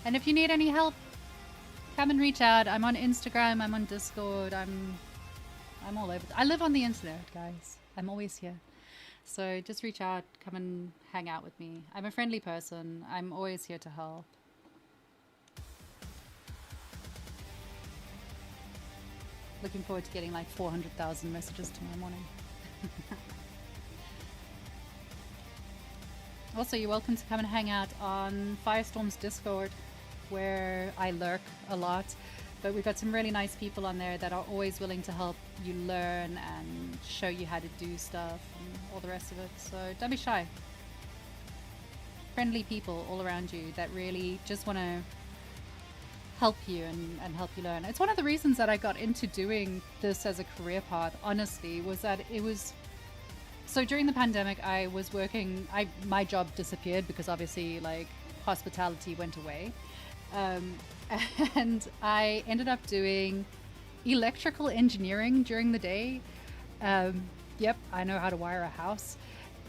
A: And if you need any help, come and reach out. I'm on Instagram, I'm on Discord, I'm all over. I live on the internet, guys. I'm always here. So just reach out, come and hang out with me. I'm a friendly person. I'm always here to help. Looking forward to getting like 400,000 messages tomorrow morning. Also, you're welcome to come and hang out on Firestorm's Discord, where I lurk a lot. But we've got some really nice people on there that are always willing to help you learn and show you how to do stuff and all the rest of it. So don't be shy. Friendly people all around you that really just want to help you and help you learn. It's one of the reasons that I got into doing this as a career path, honestly, was that it was... So during the pandemic, I was working... my job disappeared because obviously, like, hospitality went away. And I ended up doing electrical engineering during the day. Yep, I know how to wire a house.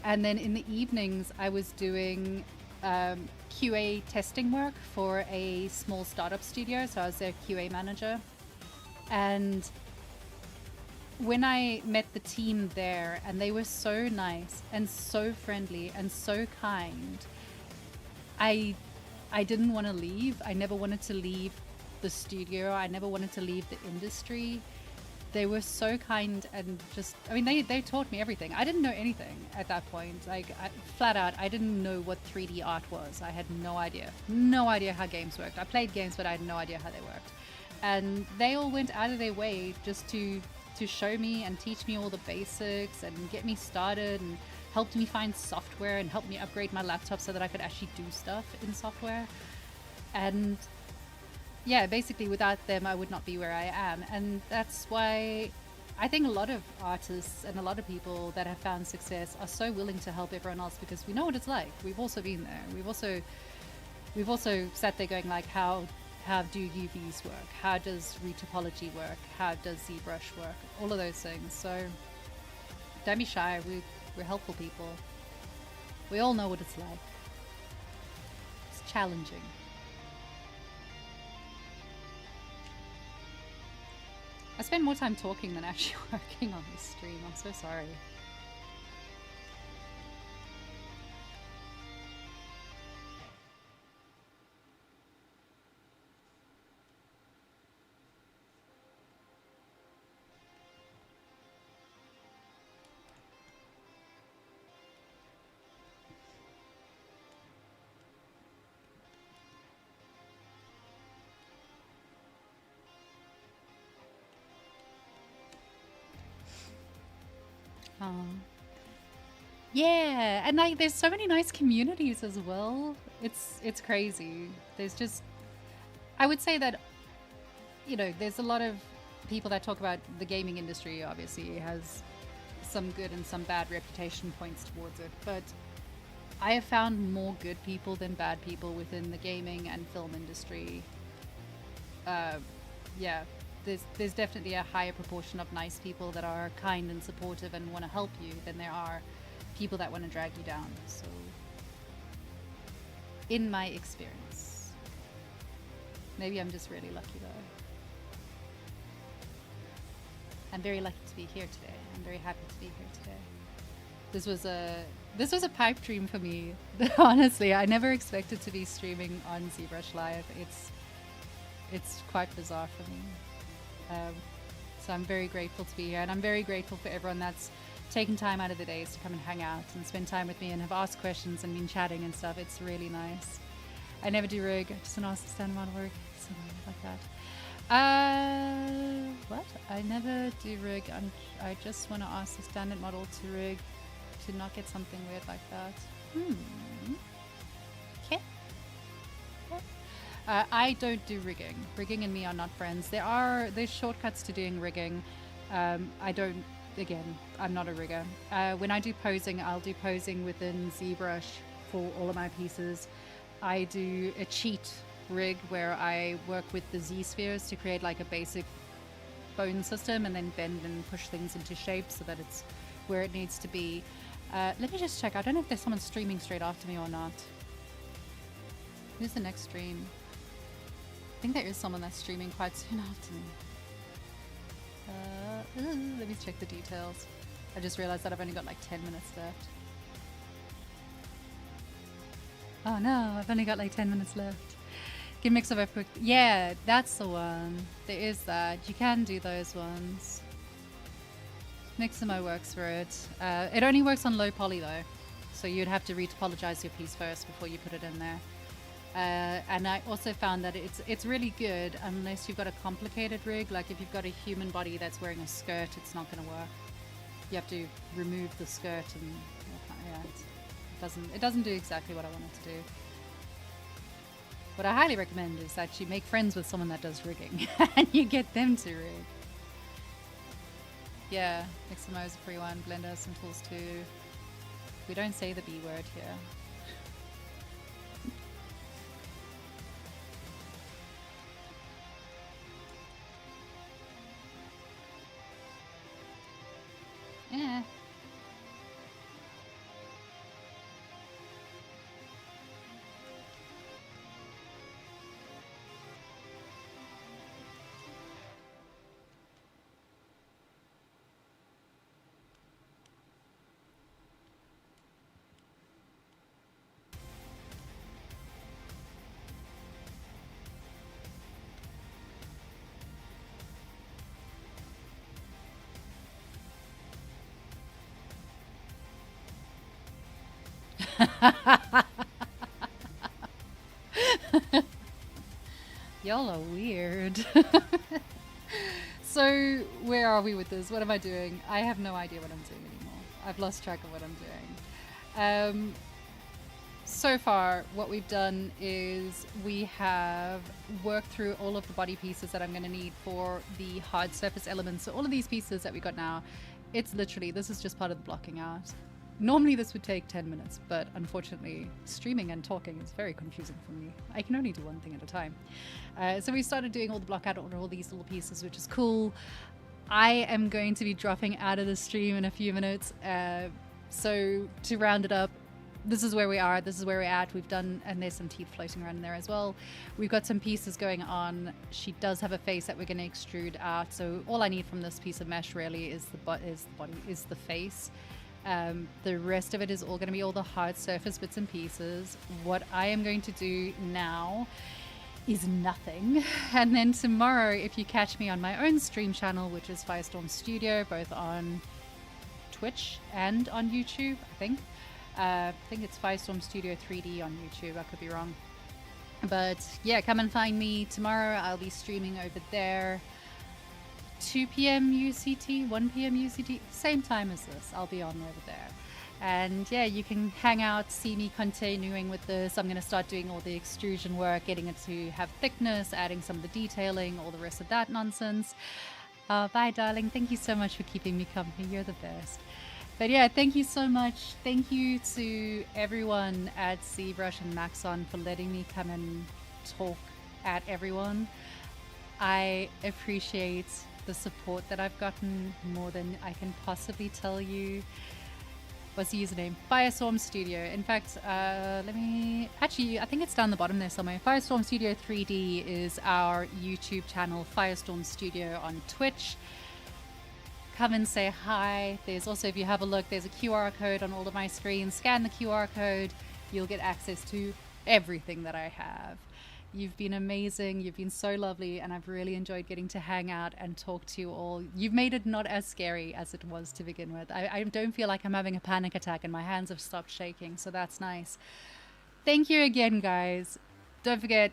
A: And then in the evenings, I was doing QA testing work for a small startup studio. So I was their QA manager. And when I met the team there, and they were so nice and so friendly and so kind, I didn't want to leave. I never wanted to leave the studio. I never wanted to leave the industry. They were so kind and just, I mean, they taught me everything. I didn't know anything at that point. Like, flat out, I didn't know what 3D art was. I had no idea. No idea how games worked. I played games, but I had no idea how they worked. And they all went out of their way just to show me and teach me all the basics and get me started, and helped me find software and helped me upgrade my laptop so that I could actually do stuff in software. And yeah, basically without them, I would not be where I am. And that's why I think a lot of artists and a lot of people that have found success are so willing to help everyone else, because we know what it's like. We've also been there. We've also sat there going like, how do UVs work? How does Topology work? How does ZBrush work? All of those things. So don't be shy. We're helpful people. We all know what it's like. It's challenging. I spend more time talking than actually working on this stream. I'm so sorry. Yeah, and like there's so many nice communities as well. It's crazy. There's just, I would say that, you know, there's a lot of people that talk about the gaming industry. Obviously has some good and some bad reputation points towards it, but I have found more good people than bad people within the gaming and film industry. Yeah, there's definitely a higher proportion of nice people that are kind and supportive and want to help you than there are people that want to drag you down. So, in my experience, maybe I'm just really lucky though. I'm very lucky to be here today. I'm very happy to be here today. This was a pipe dream for me. Honestly, I never expected to be streaming on ZBrush Live. It's quite bizarre for me. So I'm very grateful to be here, and I'm very grateful for everyone that's taken time out of the days to come and hang out and spend time with me and have asked questions and been chatting and stuff. It's really nice. I never do rig. I just want to ask the standard model work. Something like that. What? I never do rig. I just want to ask the standard model to rig to not get something weird like that. Okay. I don't do rigging. Rigging and me are not friends. There's shortcuts to doing rigging. I don't. Again, I'm not a rigger. When I do posing, I'll do posing within ZBrush for all of my pieces. I do a cheat rig where I work with the Z spheres to create like a basic bone system and then bend and push things into shape so that it's where it needs to be. Let me just check. I don't know if there's someone streaming straight after me or not. Who's the next stream? I think there is someone that's streaming quite soon after me. Let me check the details. I just realized that I've only got like 10 minutes left. Oh no, I've only got like 10 minutes left. Give mix of quick. Yeah, that's the one. There is that. You can do those ones. Mixamo works for it. It only works on low poly though. So you'd have to re-topologize your piece first before you put it in there. And I also found that it's really good unless you've got a complicated rig. Like if you've got a human body that's wearing a skirt, it's not going to work. You have to remove the skirt, and yeah, it doesn't do exactly what I want it to do. What I highly recommend is that you make friends with someone that does rigging and you get them to rig. Yeah, Mixamo is a free one. Blender has some tools too. We don't say the B word here. Yeah. Y'all are weird. So where are we with this? What am I doing? I have no idea what I'm doing anymore. I've lost track of what I'm doing. So far what we've done is we have worked through all of the body pieces that I'm going to need for the hard surface elements. So all of these pieces that we got now, it's literally, this is just part of the blocking out. Normally this would take 10 minutes, but unfortunately streaming and talking is very confusing for me. I can only do one thing at a time. So we started doing all the block out on all these little pieces, which is cool. I am going to be dropping out of the stream in a few minutes. So to round it up, this is where we are, this is where we're at. We've done, and there's some teeth floating around in there as well. We've got some pieces going on. She does have a face that we're going to extrude out. So all I need from this piece of mesh really is the face. The rest of it is all going to be all the hard surface bits and pieces. What I am going to do now is nothing. And then tomorrow, if you catch me on my own stream channel, which is Firestorm Studio, both on Twitch and on YouTube, I think it's Firestorm Studio 3D on YouTube. I could be wrong. But yeah, come and find me tomorrow. I'll be streaming over there. 2 p.m. UCT, 1 p.m. UCT, same time as this. I'll be on over there. And yeah, you can hang out, see me continuing with this. I'm going to start doing all the extrusion work, getting it to have thickness, adding some of the detailing, all the rest of that nonsense. Bye, darling. Thank you so much for keeping me company. You're the best. But yeah, thank you so much. Thank you to everyone at ZBrush and Maxon for letting me come and talk at everyone. I appreciate the support that I've gotten more than I can possibly tell you. What's the username? Firestorm Studio. In fact, I think it's down the bottom there somewhere. Firestorm Studio 3D is our YouTube channel. Firestorm Studio on Twitch. Come and say hi. There's also, if you have a look, there's a QR code on all of my screens. Scan the QR code. You'll get access to everything that I have. You've been amazing. You've been so lovely, and I've really enjoyed getting to hang out and talk to you all. You've made it not as scary as it was to begin with. I don't feel like I'm having a panic attack, and my hands have stopped shaking, so that's nice. Thank you again, guys. Don't forget,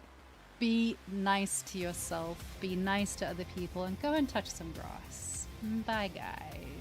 A: be nice to yourself, be nice to other people, and go and touch some grass. Bye, guys.